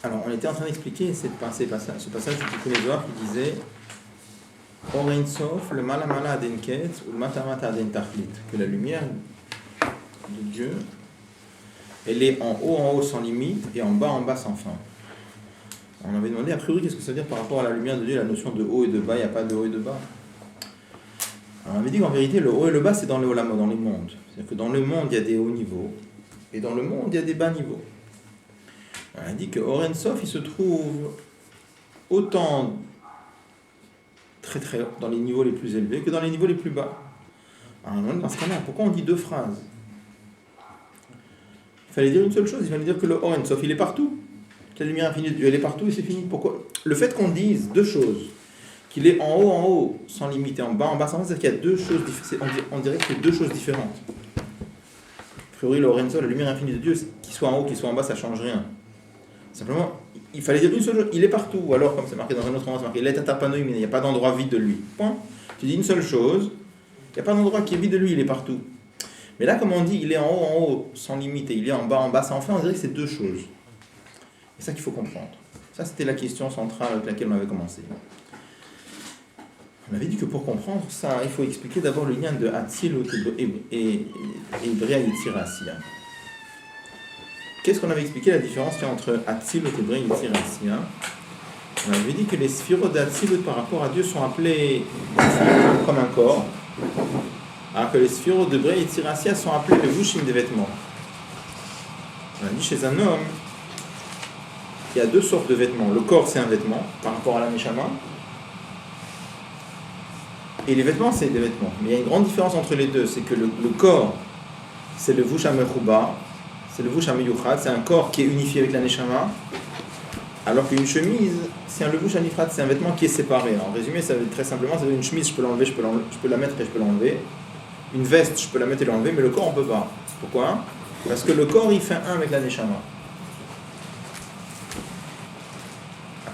Alors, on était en train d'expliquer ce passage du Tikkun Zohar qui disait Or Ein Sof, le Malamala Adenket ou le Matamata Aden Tachlit, que la lumière de Dieu, elle est en haut sans limite et en bas sans fin. On avait demandé a priori qu'est-ce que ça veut dire par rapport à la lumière de Dieu, la notion de haut et de bas, il n'y a pas de haut et de bas. Alors on avait dit qu'en vérité, le haut et le bas, c'est dans le Olam, dans les mondes. C'est-à-dire que dans le monde, il y a des hauts niveaux et dans le monde, il y a des bas niveaux. On a dit que Or Ein Sof, il se trouve autant très très haut, dans les niveaux les plus élevés, que dans les niveaux les plus bas. Alors dans ce cas-là, pourquoi on dit deux phrases? Il fallait dire une seule chose, il fallait dire que le Or Ein Sof, il est partout. La lumière infinie de Dieu, elle est partout et c'est fini. Pourquoi? Le fait qu'on dise deux choses, qu'il est en haut, sans limite, et en bas, sans limite, c'est qu'il y a deux choses différentes. On dirait que c'est deux choses différentes. A priori, le Or Ein Sof, la lumière infinie de Dieu, qu'il soit en haut, qu'il soit en bas, ça ne change rien. Simplement, il fallait dire une seule chose, il est partout. Ou alors, comme c'est marqué dans un autre endroit, c'est marqué Let Atapanoï, mais il n'y a pas d'endroit vide de lui. Point. Tu dis une seule chose, il n'y a pas d'endroit qui est vide de lui, il est partout. Mais là, comme on dit, il est en haut, sans limite, et il est en bas, sans fin, on dirait que c'est deux choses. C'est ça qu'il faut comprendre. Ça, c'était la question centrale avec laquelle on avait commencé. On avait dit que pour comprendre ça, il faut expliquer d'abord le lien de Hatzilut et Bria Yetzira Asiya. Qu'est-ce qu'on avait expliqué la différence qu'il y a entre Hatzilut et Bria Yetzira Asiya? On avait dit que les sphirotes d'Hatzilut par rapport à Dieu sont appelées comme un corps, alors que les sphirotes de Bria Yetzira Asiya sont appelées le vushim des vêtements. On a dit chez un homme, il y a deux sortes de vêtements. Le corps, c'est un vêtement par rapport à la Neshama. Et les vêtements, c'est des vêtements. Mais il y a une grande différence entre les deux. C'est que le corps, c'est le Vush HaMechuba, c'est le Vush HaMeyuchad, c'est un corps qui est unifié avec la Neshama. Alors qu'une chemise, c'est un Levush HaNifrad, c'est un vêtement qui est séparé. En résumé, ça veut dire très simplement, ça veut dire une chemise, je peux l'enlever, je peux la mettre et je peux l'enlever. Une veste, je peux la mettre et l'enlever, mais le corps, on ne peut pas. Pourquoi? Parce que le corps, il fait un avec la Neshama.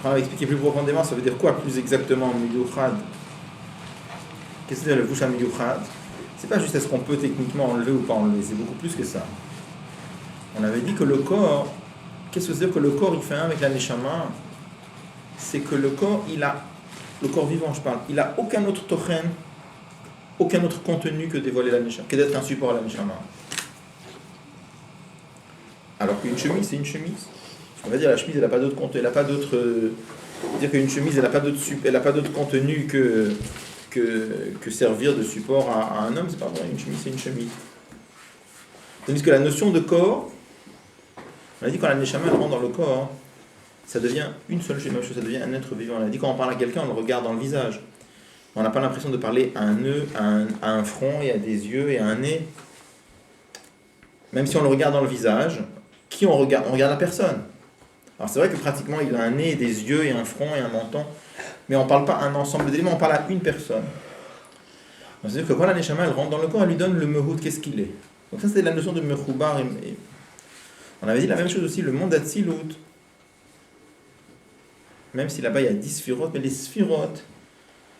On va expliquer plus profondément, ça veut dire quoi plus exactement Miyuchad? Qu'est-ce que c'est le Vush HaMiyuchad? C'est pas juste est-ce qu'on peut techniquement enlever ou pas enlever, c'est beaucoup plus que ça. On avait dit que le corps, qu'est-ce que c'est que le corps il fait un avec la Neshama? C'est que le corps, le corps vivant je parle, il a aucun autre tochen, aucun autre contenu que dévoiler la Neshama, que d'être un support à la Neshama. Alors qu'une chemise, c'est une chemise. On va dire la chemise, elle n'a pas d'autre contenu, elle n'a pas d'autre. Dire qu'une chemise, elle n'a pas d'autre contenu que servir de support à un homme, c'est pas vrai. Une chemise, c'est une chemise. Tandis que la notion de corps, on a dit quand la Neshama rentre dans le corps, ça devient une seule chose, ça devient un être vivant. On a dit quand on parle à quelqu'un, on le regarde dans le visage. On n'a pas l'impression de parler à un nœud, à un front et à des yeux et à un nez. Même si on le regarde dans le visage, qui on regarde? On regarde la personne. Alors c'est vrai que pratiquement il a un nez, des yeux et un front et un menton, mais on ne parle pas à un ensemble d'éléments, on parle à une personne. C'est-à-dire que quand la Neshama elle rentre dans le corps, elle lui donne le mehoud, qu'est-ce qu'il est. Donc ça c'est la notion de mechoubar. On avait dit la même chose aussi, le monde d'Hatzilut, même si là-bas il y a 10 sphirotes, mais les sphirotes,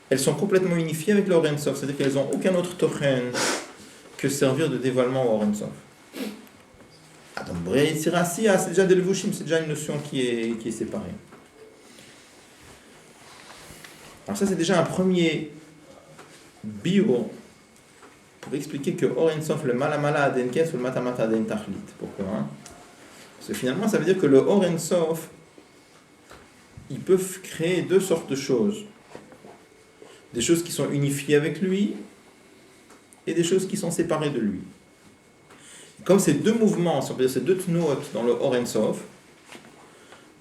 elles sont complètement unifiées avec le Or Ein Sof, c'est-à-dire qu'elles n'ont aucun autre tochen que servir de dévoilement au Or Ein Sof. Donc, Bria Yetzira Asiya, c'est déjà des levushim, c'est déjà une notion qui est séparée. Alors ça, c'est déjà un premier bio pour expliquer que Or Ein Sof, le Malamala Adenkes ou le Matamata Aden Tachlit. Pourquoi? Parce que finalement, ça veut dire que le Or Ein Sof, ils peuvent créer deux sortes de choses. Des choses qui sont unifiées avec lui et des choses qui sont séparées de lui. Comme ces deux mouvements, ces deux tnuot dans le Or Ein Sof,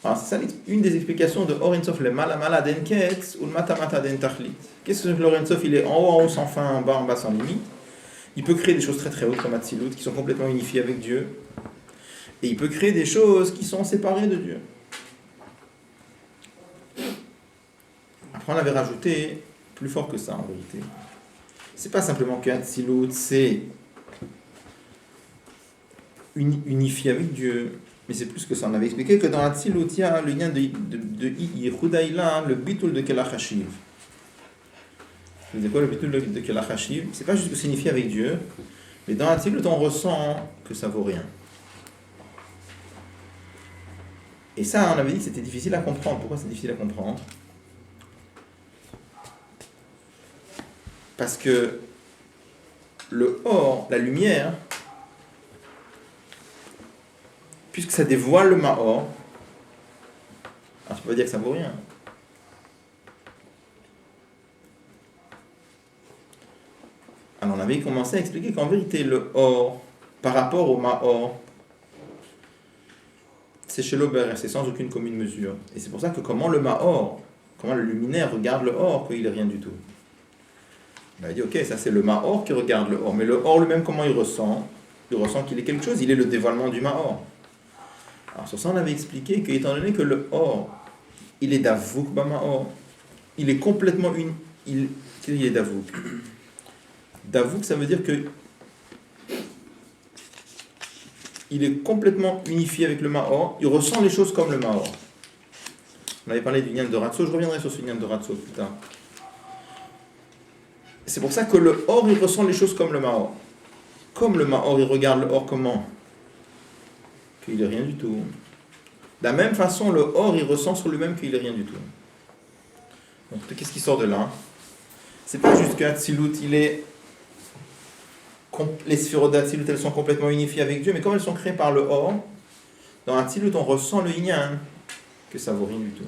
alors c'est ça une des explications de Or Ein Sof, le Malamala Adenkes ou le Matamata Aden Tachlit. Qu'est-ce que le Or Ein Sof? Il est en haut sans fin, en bas sans limite. Il peut créer des choses très très hautes comme Hatzilut, qui sont complètement unifiées avec Dieu. Et il peut créer des choses qui sont séparées de Dieu. Après on avait rajouté plus fort que ça en vérité. C'est pas simplement que Hatzilut, c'est unifié avec Dieu, mais c'est plus que ça. On avait expliqué que dans Hatzilut, il y a le lien de Yehudaïla, le bitul de Kelach Hashiv. C'est quoi le bitul de Kelach Hashiv? C'est pas juste que c'est unifié avec Dieu, mais dans Hatzilut, on ressent que ça vaut rien. Et ça, on avait dit que c'était difficile à comprendre. Pourquoi c'est difficile à comprendre? Parce que le or, la lumière, puisque ça dévoile le Maor, alors tu peux pas dire que ça vaut rien. Alors on avait commencé à expliquer qu'en vérité, le or, par rapport au Maor, c'est chez l'Ober, c'est sans aucune commune mesure. Et c'est pour ça que comment le luminaire regarde le or, qu'il n'est rien du tout. On a dit, ok, ça c'est le Maor qui regarde le or. Mais le or lui-même, comment il ressent? Il ressent qu'il est quelque chose, il est le dévoilement du Maor. Alors sur ça, on avait expliqué qu'étant donné que le or, il est d'Avouk Bamaor, il est complètement il est d'Avouk. D'Avouk, ça veut dire que il est complètement unifié avec le Maor, il ressent les choses comme le Maor. On avait parlé du Nyan de Ratso, je reviendrai sur ce Nyan de Ratso plus tard. C'est pour ça que le Or, il ressent les choses comme le Maor. Comme le Maor, il regarde le Or comment? Qu'il n'est rien du tout. De la même façon, le Or, il ressent sur lui-même qu'il n'est rien du tout. Donc, qu'est-ce qui sort de là? C'est pas juste que Hatzilut, les sphérodes d'Hatzilut, elles sont complètement unifiées avec Dieu, mais comme elles sont créées par le Or, dans Hatzilut, on ressent le Inyan, que ça vaut rien du tout.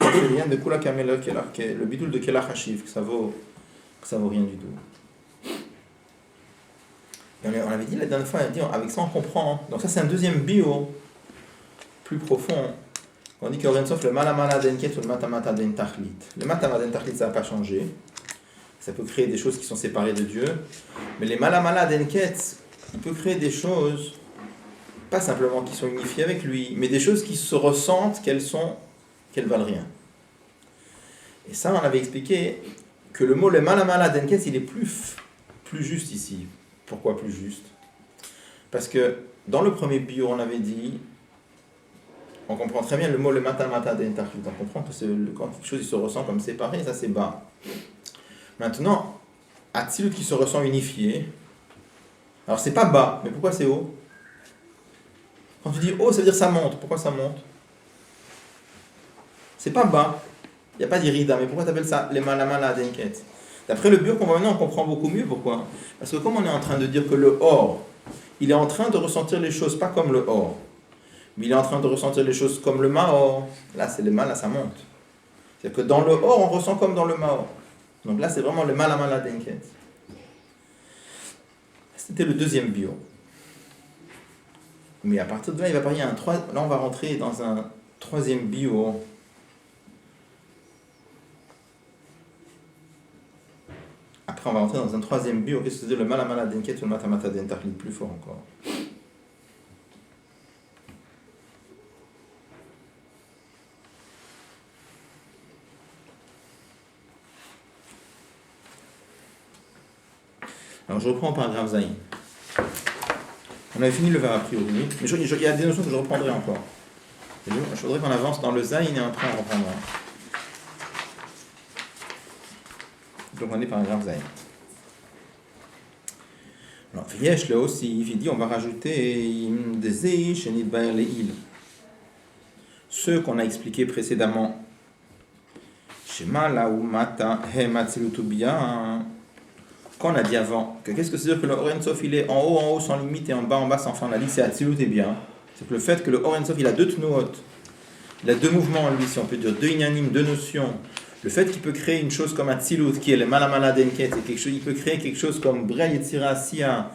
Le Inyan de Kula Kamela, le bidul de Kelach Hashiv, que ça vaut rien du tout. Et on avait dit la dernière fois, avec ça on comprend. Donc ça c'est un deuxième bio plus profond. On dit qu'Oren Sof, le Malamala Denket ou le Matamata Dentachlit. Le Matamata Dentachlit, ça n'a pas changé. Ça peut créer des choses qui sont séparées de Dieu. Mais les Malamala Denket, il peut créer des choses, pas simplement qui sont unifiées avec lui, mais des choses qui se ressentent qu'elles valent rien. Et ça, on avait expliqué que le mot le Malamala Denket, il est plus juste ici. Pourquoi plus juste? Parce que dans le premier bio, on avait dit, on comprend très bien le mot le matamata d'entachlit. On comprend que quand quelque chose il se ressent comme séparé, ça c'est bas. Maintenant, Hatzilut qui se ressent unifié, alors c'est pas bas, mais pourquoi c'est haut? Quand tu dis haut, ça veut dire ça monte. Pourquoi ça monte? C'est pas bas, il n'y a pas d'irida, mais pourquoi tu appelles ça les malamala denket? D'après le bio qu'on voit maintenant, on comprend beaucoup mieux pourquoi. Parce que comme on est en train de dire que le or, il est en train de ressentir les choses pas comme le or, mais il est en train de ressentir les choses comme le maor. Là, c'est le mal, là, ça monte. C'est-à-dire que dans le or, on ressent comme dans le maor. Donc là, c'est vraiment le malamala denket. C'était le deuxième bio. Mais à partir de là, il va parler là, on va rentrer dans un troisième bio. Après, on va rentrer dans un troisième bio. Qu'est-ce que c'est le malamala denket ou le matamata dentachlit? Plus fort encore. Alors, je reprends au paragraphe Zayin. On avait fini le verbe a priori, mais il y a des notions que je reprendrai encore. Je voudrais qu'on avance dans le Zayin et après on reprendra. Donc, on est paragraphe Zayin. Alors, Viesh là aussi, il dit on va rajouter des Ei, Shenit Baer Leil. Ceux qu'on a expliqués précédemment. Shema la ou mata he matzelutubia. Quand on a dit avant, qu'est-ce que c'est dire que le Oren Sof il est en haut sans limite et en bas sans fin. On a dit c'est Hatzilut et bien. C'est que le fait que le Oren Sof il a deux tnuot, il a deux mouvements en lui, si on peut dire, deux inyanim, deux notions. Le fait qu'il peut créer une chose comme Hatzilut, qui est le Malamala Denket, il peut créer quelque chose comme Bria Yetzira Asiya,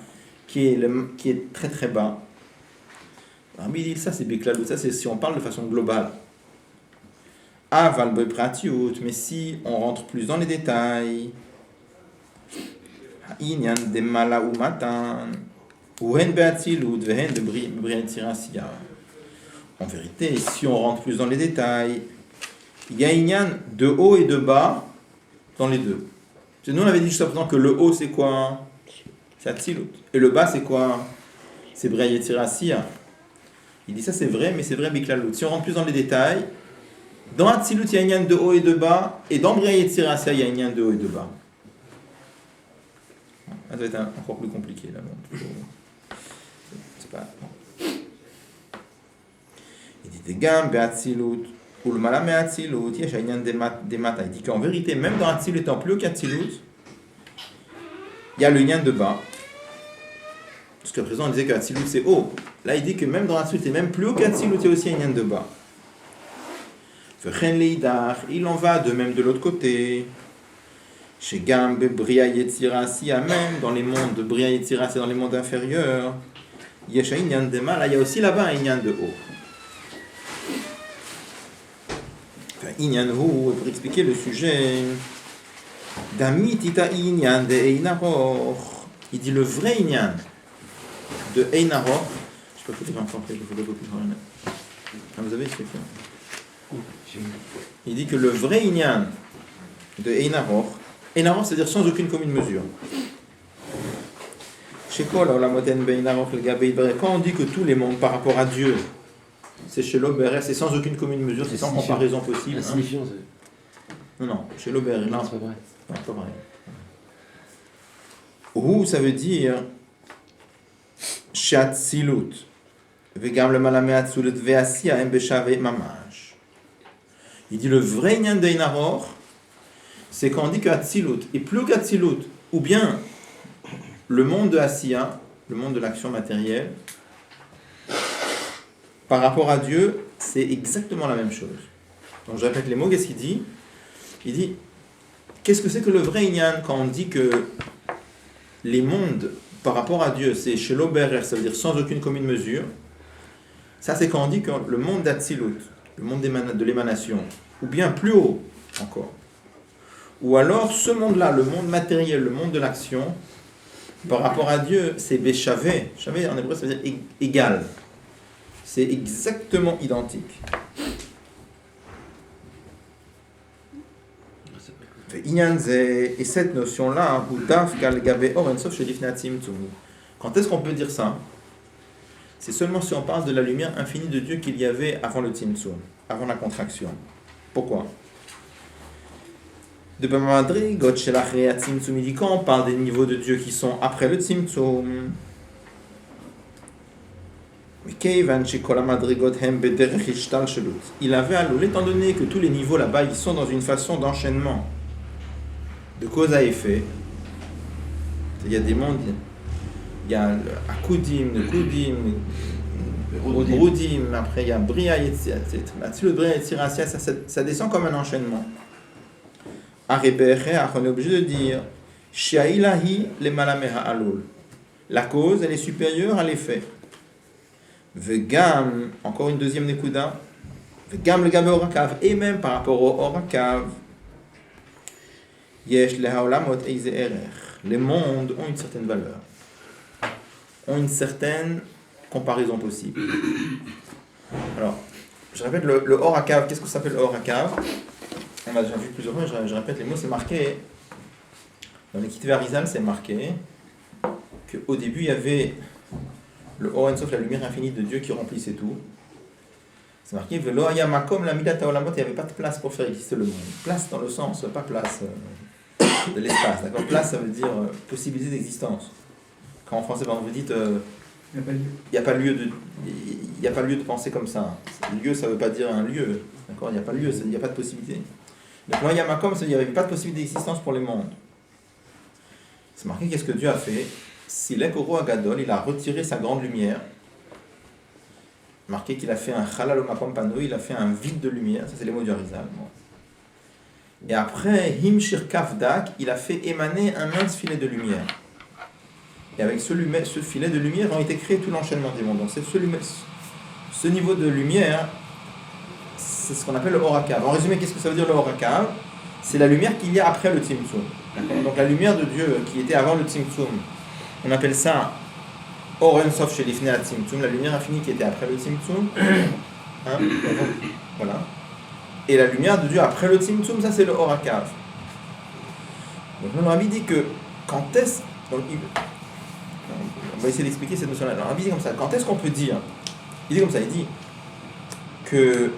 qui est très très bas. Alors, mais il dit ça c'est Beklalut, ça c'est si on parle de façon globale. Aval Bepratiut, mais si on rentre plus dans les détails. Inyan de mala ou matan, ou hen beatzilut, vehen de briatirasiya. En vérité, si on rentre plus dans les détails, il y a inyan de haut et de bas dans les deux. Nous on avait dit juste à présent que le haut c'est quoi? C'est atzilut. Et le bas c'est quoi? C'est briatirasiya. Il dit ça c'est vrai, mais c'est vrai biklalut. Si on rentre plus dans les détails, dans atzilut il y a inyan de haut et de bas, et dans briatirasiya il y a inyan de haut et de bas. Ça va être encore plus compliqué là. C'est pas... Vegam be'atzilut, ulmala me'atzilut, yesh ha'inyan demata. Il dit qu'en vérité, même dans Atzilut, étant plus haut qu'Atzilut, il y a le Inyan de bas. Jusqu'à présent, on disait que Atzilut c'est haut. Là, il dit que même dans Atzilut, et même plus haut qu'Atzilut, il y a aussi un Inyan de bas. Vechen leidar, il en va de même de l'autre côté. Chez Gambe, Bria Yetzira, si même dans les mondes de Bria Yetzira, c'est dans les mondes inférieurs. Yesh ha'inyan de mal, il y a aussi là-bas un Inyan de haut. Enfin, Inyan hu, pour expliquer le sujet. Damit ita Inyan de Einaror. Il dit le vrai Inyan de Einaror. Je sais pas si vous avez compris, je vous le vous avez écrit. Il dit que le vrai Inyan de Einaror, Einaror c'est-à-dire sans aucune commune mesure. Quand on dit que tous les mondes par rapport à Dieu, c'est chez l'Ober, c'est sans aucune commune mesure, c'est sans comparaison possible. Non, chez l'Ober, non, c'est pas vrai. Non, pas vrai. Ou ça veut dire Shatzilut, Vegam le Malameatzulut Veasia Mbeshave Mamash. Il dit le vrai Nyan d'Einaror, c'est quand on dit que Atzilut est plus qu'Atzilut, ou bien le monde de Asiya, le monde de l'action matérielle, par rapport à Dieu, c'est exactement la même chose. Donc je répète les mots, qu'est-ce qu'il dit ? Il dit, qu'est-ce que c'est que le vrai Inyan quand on dit que les mondes par rapport à Dieu, c'est chez l'Ober, ça veut dire sans aucune commune mesure. Ça c'est quand on dit que le monde d'Atzilut, le monde de l'émanation, ou bien plus haut encore, ou alors ce monde-là, le monde matériel, le monde de l'action, par rapport à Dieu, c'est Béchavé. Chavé en hébreu, ça veut dire égal. C'est exactement identique. Et cette notion-là, quand est-ce qu'on peut dire ça ? C'est seulement si on parle de la lumière infinie de Dieu qu'il y avait avant le Tzimtzum, avant la contraction. Pourquoi ? De Bamadrigot chez la Tzimtzum, il dit quand on parle des niveaux de Dieu qui sont après le Tzimtzum, il avait alloué, étant donné que tous les niveaux là-bas, ils sont dans une façon d'enchaînement, de cause à effet. Il y a des mondes, il y a Akudim, le Kudim, Rudim, après il y a Bria Yetzira, ça descend comme un enchaînement. On est obligé de dire Shiailahi le malameha alul. La cause, elle est supérieure à l'effet. Vegam, encore une deuxième nekuda. Vegam le gabe orakav, et même par rapport au orakav. Yesh le haolamot eize erer. Les mondes ont une certaine valeur, ont une certaine comparaison possible. Alors, je répète le orakav. Qu'est-ce que ça s'appelle le orakav ? On a déjà vu plusieurs fois, je répète les mots, c'est marqué, dans les Kitvé Arizal, c'est marqué qu'au début, il y avait le Or Ensof, la lumière infinie de Dieu qui remplissait tout. C'est marqué, Velo Ayamakom, la Midata Olamot, il n'y avait pas de place pour faire exister le monde. Place dans le sens, pas place de l'espace, d'accord ? Place, ça veut dire possibilité d'existence. Quand en français, vous dites, il n'y a pas lieu de penser comme ça. Lieu, ça ne veut pas dire un lieu, d'accord ? Il n'y a pas de lieu, il n'y a pas de possibilité. Donc, moi, Yamakom, il n'y avait pas de possibilité d'existence pour les mondes. C'est marqué qu'est-ce que Dieu a fait. Silek Oro Agadol, il a retiré sa grande lumière. Marqué qu'il a fait un Chalal Omakom Pano, il a fait un vide de lumière. Ça, c'est les mots du Arizal. Et après, Himshir Kafdak, il a fait émaner un mince filet de lumière. Et avec ce filet de lumière ont été créés tout l'enchaînement des mondes. Donc, ce niveau de lumière, c'est ce qu'on appelle le Orakav. En résumé, qu'est-ce que ça veut dire le Orakav ? C'est la lumière qu'il y a après le Tzimtzum. Donc la lumière de Dieu qui était avant le Tzimtzum, on appelle ça Or Ensof chez l'Ifnei Tzimtzum, la lumière infinie qui était après le Tzimtzum. Voilà. Et la lumière de Dieu après le Tzimtzum, ça c'est le Orakav. Donc le Rabbi dit que quand est-ce... Donc, on va essayer d'expliquer cette notion-là. Le Rabbi dit comme ça, quand est-ce qu'on peut dire... Il dit comme ça, il dit que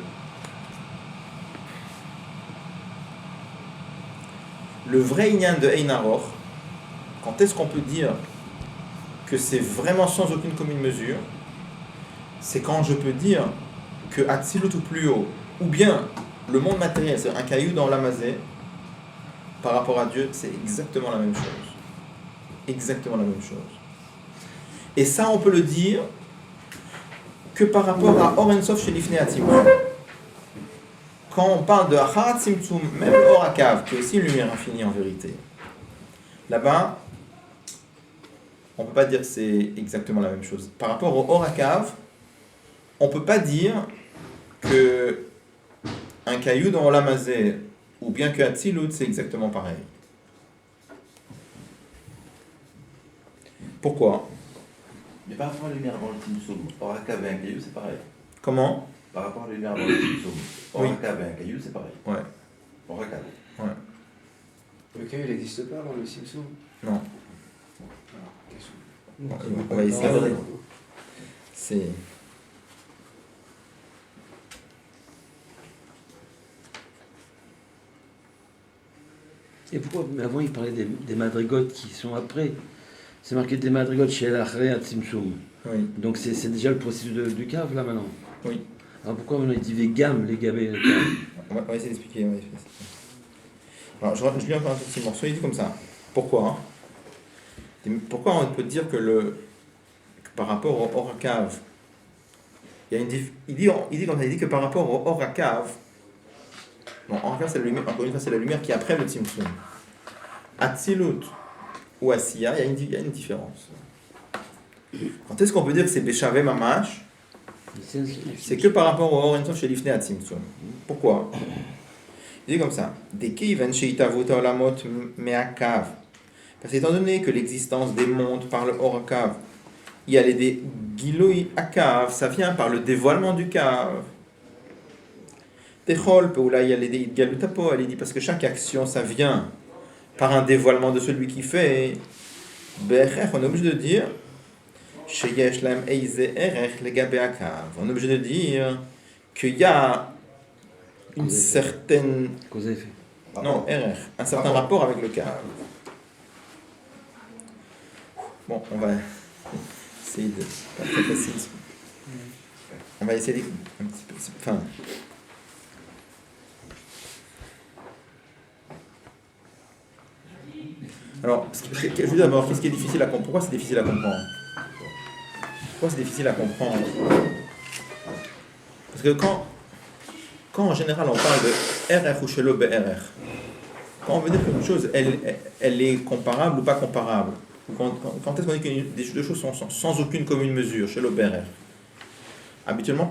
le vrai Inyan de Einaror, quand est-ce qu'on peut dire que c'est vraiment sans aucune commune mesure ? C'est quand je peux dire que Atzilut ou plus haut, ou bien le monde matériel, c'est un caillou dans l'amazé, par rapport à Dieu, c'est exactement la même chose. Exactement la même chose. Et ça, on peut le dire que par rapport à Or En Sof chez l'Ifnei Atzimtzum. Quand on parle de Acharat Tzimtzum, même Or HaKav, qui est aussi une lumière infinie en vérité, là-bas, on ne peut pas dire que c'est exactement la même chose. Par rapport au Or HaKav, on ne peut pas dire que un caillou dans Olam Hazeh, ou bien que Atzilut, c'est exactement pareil. Pourquoi? Mais par rapport à la lumière avant le Tzimtzum, Or HaKav et un caillou, c'est pareil. Comment? Par rapport à la lumière avant le Tzimtzum, Or Oui. HaKav et un caillou, c'est pareil. Ouais. Or HaKav. Ouais. Le caillou, il n'existe pas avant le Tzimtzum. Non. Alors, qu'est-ce que... On va essayer. C'est... Et pourquoi? Mais avant, il parlait des madrigotes qui sont après. C'est marqué des madrigotes chez l'Achre à Tzimtzum. Oui. Donc c'est déjà le processus du cave là maintenant. Oui. Alors pourquoi on a dit les gammes, les gabés, les caves? On va essayer d'expliquer. Alors, je lis encore un petit morceau, il dit comme ça. Pourquoi? Pourquoi on peut dire que par rapport au Or HaKav, il dit comme ça, il dit que par rapport au Or HaKav, bon, Or HaKav, c'est la lumière, encore une fois, c'est la lumière qui est après le Tzimtzum. Atzilut ou Asiya, il y a une différence. Quand est-ce qu'on peut dire que c'est Béchavé Mamash? C'est que par rapport au Or En Sof chez l'Ifnei Atzimtzum. Pourquoi? Il dit comme ça. Dekiven sheitavut olamot me'akav. Parce qu'étant donné que l'existence des mondes par le Or HaKav, il y a les Gilui HaKav, ça vient par le dévoilement du Kav. Techol peula il y a les Galutapo, elle dit parce que chaque action, ça vient par un dévoilement de celui qui fait. Be'erech, on est obligé de dire sheyesh lahem eize erech legabe HaKav. On est obligé de dire qu'il y a une certaine... Cause à effet. Non, RR. Un certain rapport avec le Kav. Bon, on va essayer de... Pas très facile. On va essayer un petit peu... Enfin... Alors, je veux d'abord, qu'est-ce qui est difficile à comprendre? Pourquoi c'est difficile à comprendre? Pourquoi c'est difficile à comprendre? Parce que quand en général on parle de RR ou Shelo BRR, quand on veut dire qu'une chose, elle est comparable ou pas comparable, ou quand est-ce qu'on dit que des deux choses sont sans aucune commune mesure, Shelo BRR, habituellement,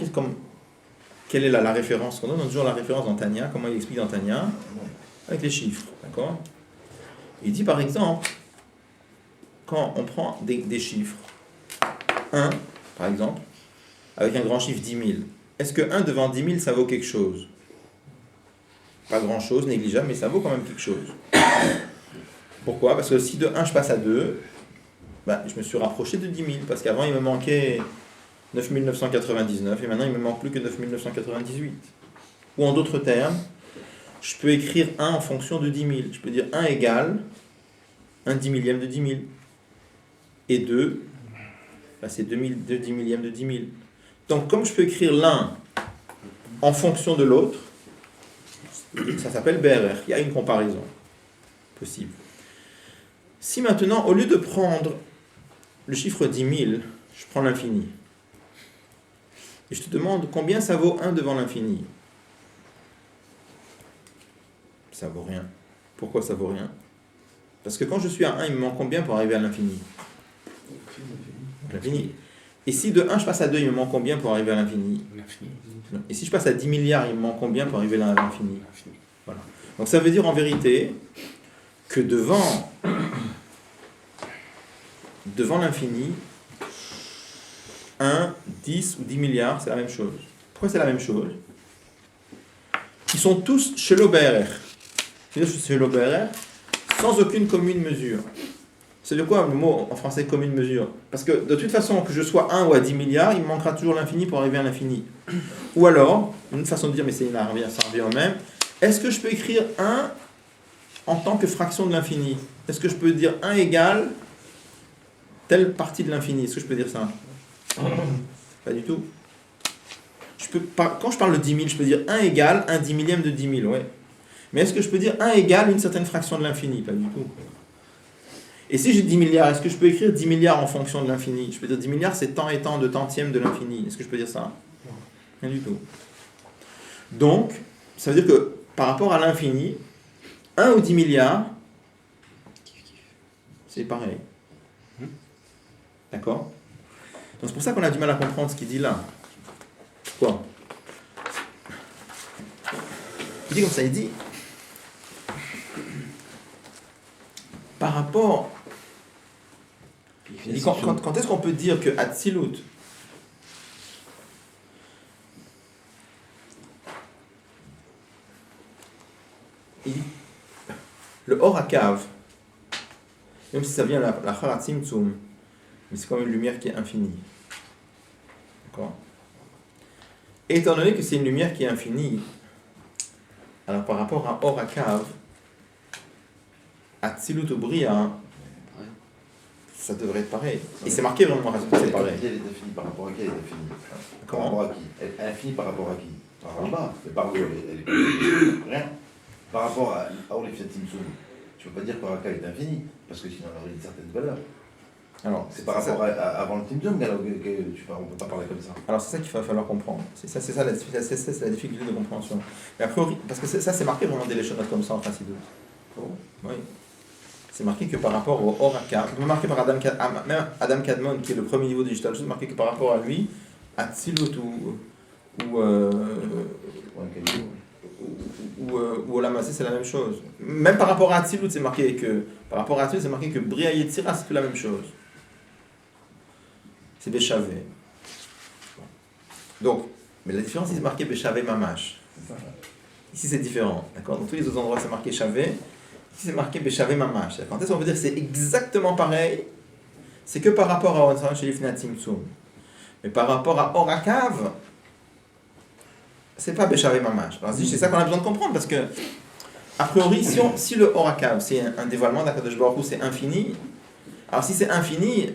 quelle est la référence qu'on donne? On donne toujours la référence dans Tanya, comment il explique dans Tanya, avec les chiffres, d'accord? Il dit par exemple, quand on prend des chiffres, 1 par exemple, avec un grand chiffre 10 000, est-ce que 1 devant 10 000 ça vaut quelque chose? Pas grand chose, négligeable, mais ça vaut quand même quelque chose. Pourquoi? Parce que si de 1 je passe à 2, je me suis rapproché de 10 000, parce qu'avant il me manquait 9 999 et maintenant il me manque plus que 9 998. Ou en d'autres termes, je peux écrire 1 en fonction de 10 000. Je peux dire 1 égale 1 10 millième de 10 000. Et 2, c'est 2 10 millièmes de 10 000. Donc comme je peux écrire l'un en fonction de l'autre, ça s'appelle BRR. Il y a une comparaison possible. Si maintenant, au lieu de prendre le chiffre 10 000, je prends l'infini, et je te demande combien ça vaut 1 devant l'infini, ça vaut rien. Pourquoi ça vaut rien? Parce que quand je suis à 1, il me manque combien pour arriver à l'infini? L'infini. Et si de 1 je passe à 2, il me manque combien pour arriver à l'infini? L'infini. Et si je passe à 10 milliards, il me manque combien pour arriver à l'infini? Voilà. Donc ça veut dire en vérité que devant l'infini, 1, 10 ou 10 milliards, c'est la même chose. Pourquoi c'est la même chose? Ils sont tous chez l'OBRR. C'est-à-dire chez l'OBRR, sans aucune commune mesure. C'est de quoi le mot en français commune mesure? Parce que de toute façon, que je sois 1 ou à 10 milliards, il me manquera toujours l'infini pour arriver à l'infini. Ou alors, une façon de dire, mais ça revient au même, est-ce que je peux écrire 1 en tant que fraction de l'infini? Est-ce que je peux dire 1 égale telle partie de l'infini? Est-ce que je peux dire ça? Pas du tout. Je quand je parle de 10 000, je peux dire 1 égale 1 dix millième de 10 000, ouais. Mais est-ce que je peux dire 1 égale une certaine fraction de l'infini? Pas du tout. Et si j'ai 10 milliards, est-ce que je peux écrire 10 milliards en fonction de l'infini? Je peux dire 10 milliards, c'est tant et tant de tantième de l'infini. Est-ce que je peux dire ça? Rien du tout. Donc, ça veut dire que par rapport à l'infini, 1 ou 10 milliards, c'est pareil. D'accord? Donc c'est pour ça qu'on a du mal à comprendre ce qu'il dit là. Pourquoi? Il dit comme ça, il dit par rapport... Il dit, quand est-ce qu'on peut dire que Hatzilut, le Or HaKav, même si ça vient la Chalat Tzimtzum, mais c'est comme une lumière qui est infinie. D'accord? Et étant donné que c'est une lumière qui est infinie, alors par rapport à Or HaKav, Hatzilut ou Bria, ça devrait être pareil. Et c'est marqué vraiment que c'est pareil. Elle est infinie par rapport à qui? Elle est infinie. Par Comment? rapport à qui? Elle est infinie par rapport à qui? Par en bas. Mais par où elle est rien. Par rapport à Orlif Tzimtzum, tu ne peux pas dire que Raka est infini, parce que sinon elle aurait une certaine valeur. Alors, c'est par rapport à avant le Tzimtzum on ne peut pas parler comme ça. Alors c'est ça qu'il va falloir comprendre. C'est la difficulté de compréhension. Mais a priori, parce que ça c'est marqué vraiment des léchonotes comme ça en Chassidut. Oui. C'est marqué que par rapport au Or HaKav, marqué par même Adam Kadmon, qui est le premier niveau du Gestalt, c'est marqué que par rapport à lui, Hatzilut ou Olam Hazé, c'est la même chose. Même par rapport à Hatzilut, c'est marqué que Bria Yetzira, c'est tout la même chose. C'est Béchavé. Donc, mais la différence, c'est marqué Béchavé Mamash. Ici, c'est différent. D'accord? Dans tous les autres endroits, c'est marqué Chavé. Ici, c'est marqué Béchavé Mamash. Quand est-ce qu'on veut dire que c'est exactement pareil? C'est que par rapport à Onsan Shelifnat Tzimtzum. Mais par rapport à Or HaKav, c'est pas Béchavé Mamash. Alors, c'est ça qu'on a besoin de comprendre, parce que, a priori, si le Or HaKav, c'est un dévoilement d'Akadosh Baruch Hu, c'est infini, alors si c'est infini,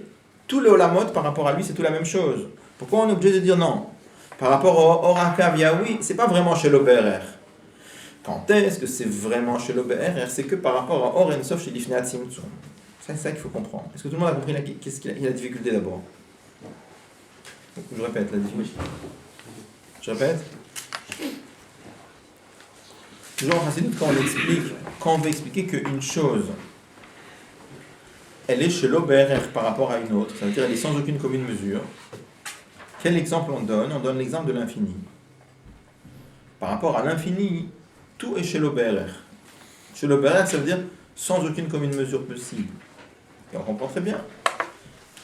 tous les Olamot, par rapport à lui, c'est tout la même chose. Pourquoi on est obligé de dire non? Par rapport au Or HaKav Yahui, c'est pas vraiment chez l'Oberer. Quand est-ce que c'est vraiment chez l'Oberer? C'est que par rapport à Or Ensof chez Lifnei Tzimtzum. C'est ça qu'il faut comprendre. Est-ce que tout le monde a compris qu'est-ce qu'il y a la difficulté d'abord? Je répète la difficulté. Je répète. Toujours en Chassidut, quand on veut expliquer qu'une chose, elle est chez l'Oberer par rapport à une autre, ça veut dire qu'elle est sans aucune commune mesure. Quel exemple on donne? On donne l'exemple de l'infini. Par rapport à l'infini, tout est chez l'Oberer. Chez l'Oberer, ça veut dire sans aucune commune mesure possible. Et on comprend très bien.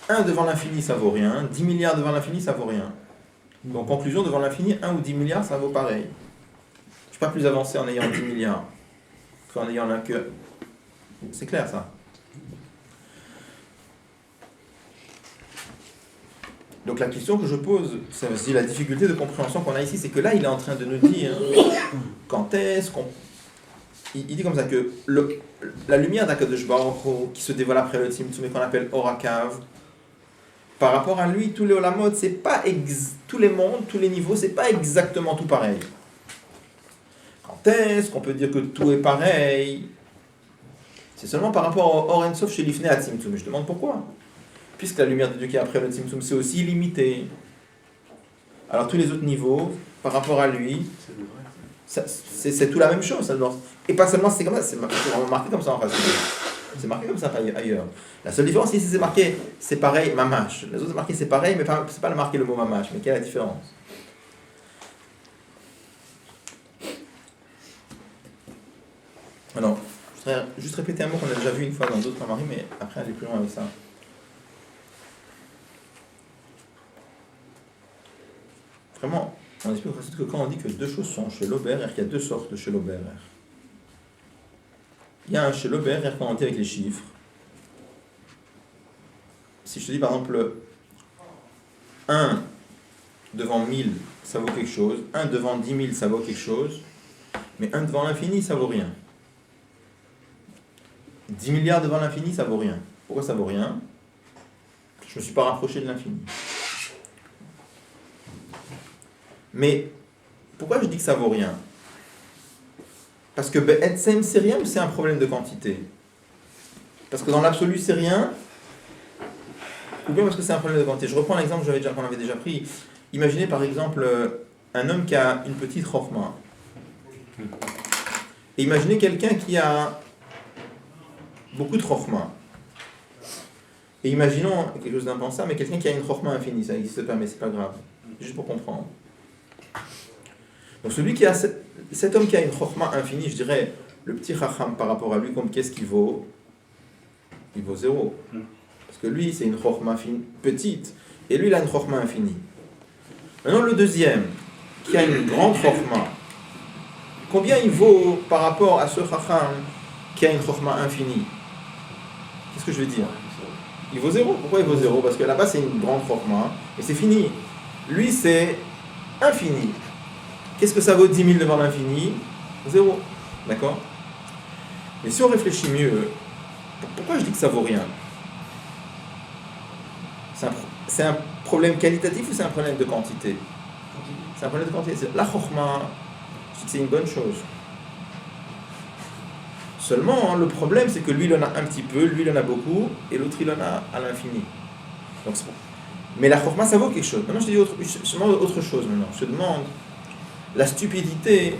1 devant l'infini, ça vaut rien. 10 milliards devant l'infini, ça vaut rien. Donc, conclusion, devant l'infini, 1 ou 10 milliards, ça vaut pareil. Je ne suis pas plus avancé en ayant 10 milliards qu'en ayant l'un que... C'est clair, ça. Donc, la question que je pose, c'est aussi la difficulté de compréhension qu'on a ici, c'est que là, il est en train de nous dire quand est-ce qu'on... Il dit comme ça que la lumière d'Akadosh Baruch Hu, qui se dévoile après le Tzimtzum et qu'on appelle Or HaKav, par rapport à lui, tous les Olamot, c'est pas tous les mondes, tous les niveaux, c'est pas exactement tout pareil. Quand est-ce qu'on peut dire que tout est pareil? C'est seulement par rapport au Or Ensof chez Lifnei Tzimtzum. Je demande pourquoi. Puisque la lumière de Dieu qui est après le Tzimtzum, c'est aussi limité. Alors tous les autres niveaux, par rapport à lui, c'est tout la même chose. Et pas seulement c'est comme ça, c'est marqué comme ça en face. C'est marqué comme ça ailleurs. La seule différence ici, c'est marqué c'est pareil, mamash. Les autres, c'est marqué c'est pareil, mais c'est pas marqué le mot mamash. Mais quelle est la différence? Alors, je voudrais juste répéter un mot qu'on a déjà vu une fois dans d'autres maris, mais après aller plus loin avec ça. Vraiment, on explique que quand on dit que deux choses sont chez l'Oberer, qu'il y a deux sortes de chez l'Oberer. Il y a un chez l'Oberer quand on dit avec les chiffres. Si je te dis par exemple 1 devant 1000, ça vaut quelque chose, 1 devant 10 000, ça vaut quelque chose, mais 1 devant l'infini, ça vaut rien. 10 milliards devant l'infini, ça vaut rien. Pourquoi ça vaut rien? Je ne me suis pas rapproché de l'infini. Mais pourquoi je dis que ça vaut rien? Parce que Be'etzem, c'est rien ou c'est un problème de quantité? Parce que dans l'absolu, c'est rien, ou bien parce que c'est un problème de quantité. Je reprends l'exemple qu'on avait déjà pris. Imaginez par exemple un homme qui a une petite chokhma. Et imaginez quelqu'un qui a beaucoup de chokhma. Et imaginons quelque chose d'impensable, mais quelqu'un qui a une chokhma infinie, ça n'existe pas, mais c'est pas grave. Juste pour comprendre. Donc celui qui a cet homme qui a une chokhma infinie, je dirais, le petit chacham par rapport à lui, comme qu'est-ce qu'il vaut? Il vaut 0. Parce que lui, c'est une chokhma petite, et lui, il a une chokhma infinie. Maintenant, le deuxième, qui a une grande chokhma, combien il vaut par rapport à ce chacham qui a une chokhma infinie? Qu'est-ce que je veux dire? Il vaut 0. Pourquoi il vaut 0? Parce que là-bas, c'est une grande chokhma, et c'est fini. Lui, c'est infini. Qu'est-ce que ça vaut 10 000 devant l'infini? 0. D'accord? Mais si on réfléchit mieux, pourquoi je dis que ça vaut rien? C'est un problème qualitatif ou c'est un problème de quantité? C'est un problème de quantité. La chokhma, je dis que c'est une bonne chose. Seulement, le problème, c'est que lui, il en a un petit peu, lui, il en a beaucoup, et l'autre, il en a à l'infini. Donc, c'est bon. Mais la chokhma, ça vaut quelque chose. Maintenant, je te demande autre chose maintenant. Je te demande, la stupidité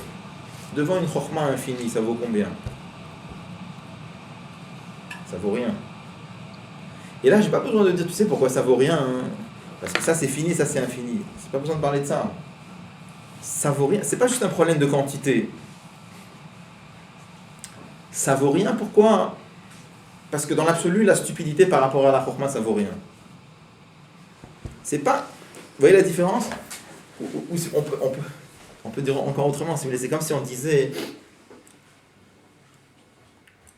devant une chokhma infinie, ça vaut combien? Ça vaut rien. Et là, j'ai pas besoin de dire, tu sais pourquoi ça vaut rien, hein? Parce que ça c'est fini, ça c'est infini. C'est pas besoin de parler de ça. Ça vaut rien. C'est pas juste un problème de quantité. Ça vaut rien, pourquoi? Parce que dans l'absolu, la stupidité par rapport à la chokhma, ça vaut rien. C'est pas... Vous voyez la différence? On peut dire encore autrement, si vous voulez. C'est comme si on disait...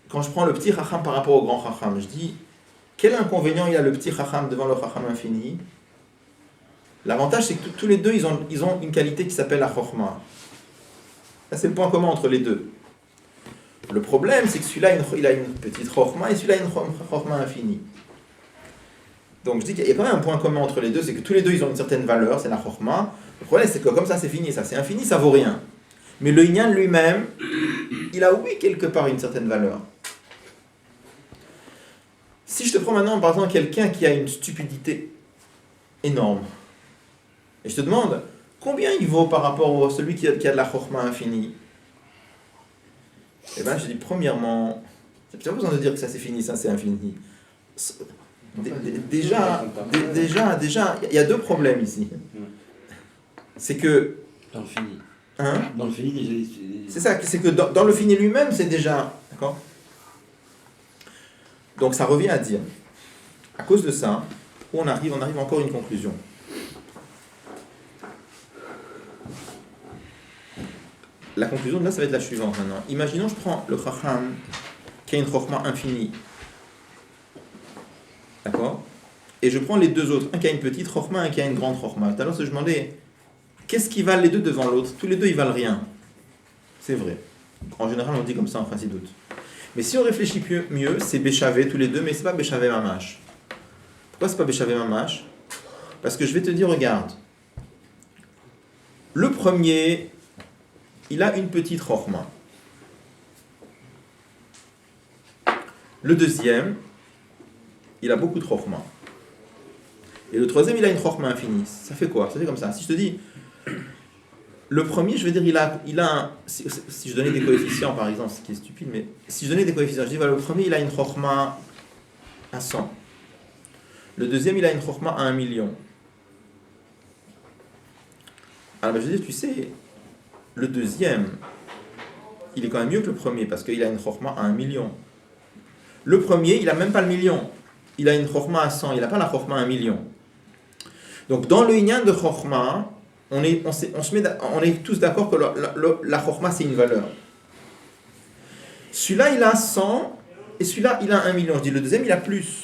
Quand je prends le petit chacham par rapport au grand chacham, je dis... Quel inconvénient il a le petit chacham devant le chacham infini? L'avantage, c'est que tous les deux, ils ont une qualité qui s'appelle la chokhma. Ça, c'est le point commun entre les deux. Le problème, c'est que celui-là, il a une petite chokhma et celui-là, une chokhma infinie. Donc, je dis qu'il y a quand même un point commun entre les deux, c'est que tous les deux, ils ont une certaine valeur, c'est la chokhma. Le problème, c'est que comme ça, c'est fini, ça c'est infini, ça vaut rien. Mais le inyan lui-même, il a, oui, quelque part, une certaine valeur. Si je te prends maintenant, par exemple, quelqu'un qui a une stupidité énorme, et je te demande, combien il vaut par rapport à celui qui a de la chokhma infinie? Eh bien, je dis, premièrement, tu n'as pas besoin de dire que ça c'est fini, ça c'est infini. Déjà, il y a deux problèmes ici. C'est que... Dans le fini. Hein? Dans le fini, déjà... C'est ça, c'est que dans le fini lui-même, c'est déjà... D'accord? Donc ça revient à dire, à cause de ça, on arrive encore à une conclusion. La conclusion de là, ça va être la suivante maintenant. Imaginons, je prends le chacham qui a une chokhma infinie. D'accord? Et je prends les deux autres, un qui a une petite chokhma, un qui a une grande chokhma. Tout à l'heure, je me demandais, qu'est-ce qui valent les deux devant l'autre? Tous les deux, ils valent rien. C'est vrai. En général, on dit comme ça, en principe doute. Mais si on réfléchit mieux, c'est Béchavé tous les deux, mais c'est pas Béchavé Mamash. Pourquoi c'est pas Béchavé Mamash? Parce que je vais te dire, regarde. Le premier, il a une petite chokhma. Le deuxième, il a beaucoup de chokhma. Et le troisième, il a une chokhma infinie. Ça fait quoi? Ça fait comme ça. Si je te dis, le premier, je veux dire, il a si je donnais des coefficients, par exemple, ce qui est stupide, mais si je donnais des coefficients, je dis, voilà, le premier, il a une chokhma à 100. Le deuxième, il a une chokhma à 1 million. Alors, je veux dire, tu sais, le deuxième, il est quand même mieux que le premier, parce qu'il a une chokhma à 1 million. Le premier, il n'a même pas le million. Il a une chokhma à 100, il n'a pas la chokhma à 1 million. Donc, dans le inyan de chokhma, on est tous d'accord que la chokhma, c'est une valeur. Celui-là, il a 100, et celui-là, il a 1 million. Je dis, le deuxième, il a plus.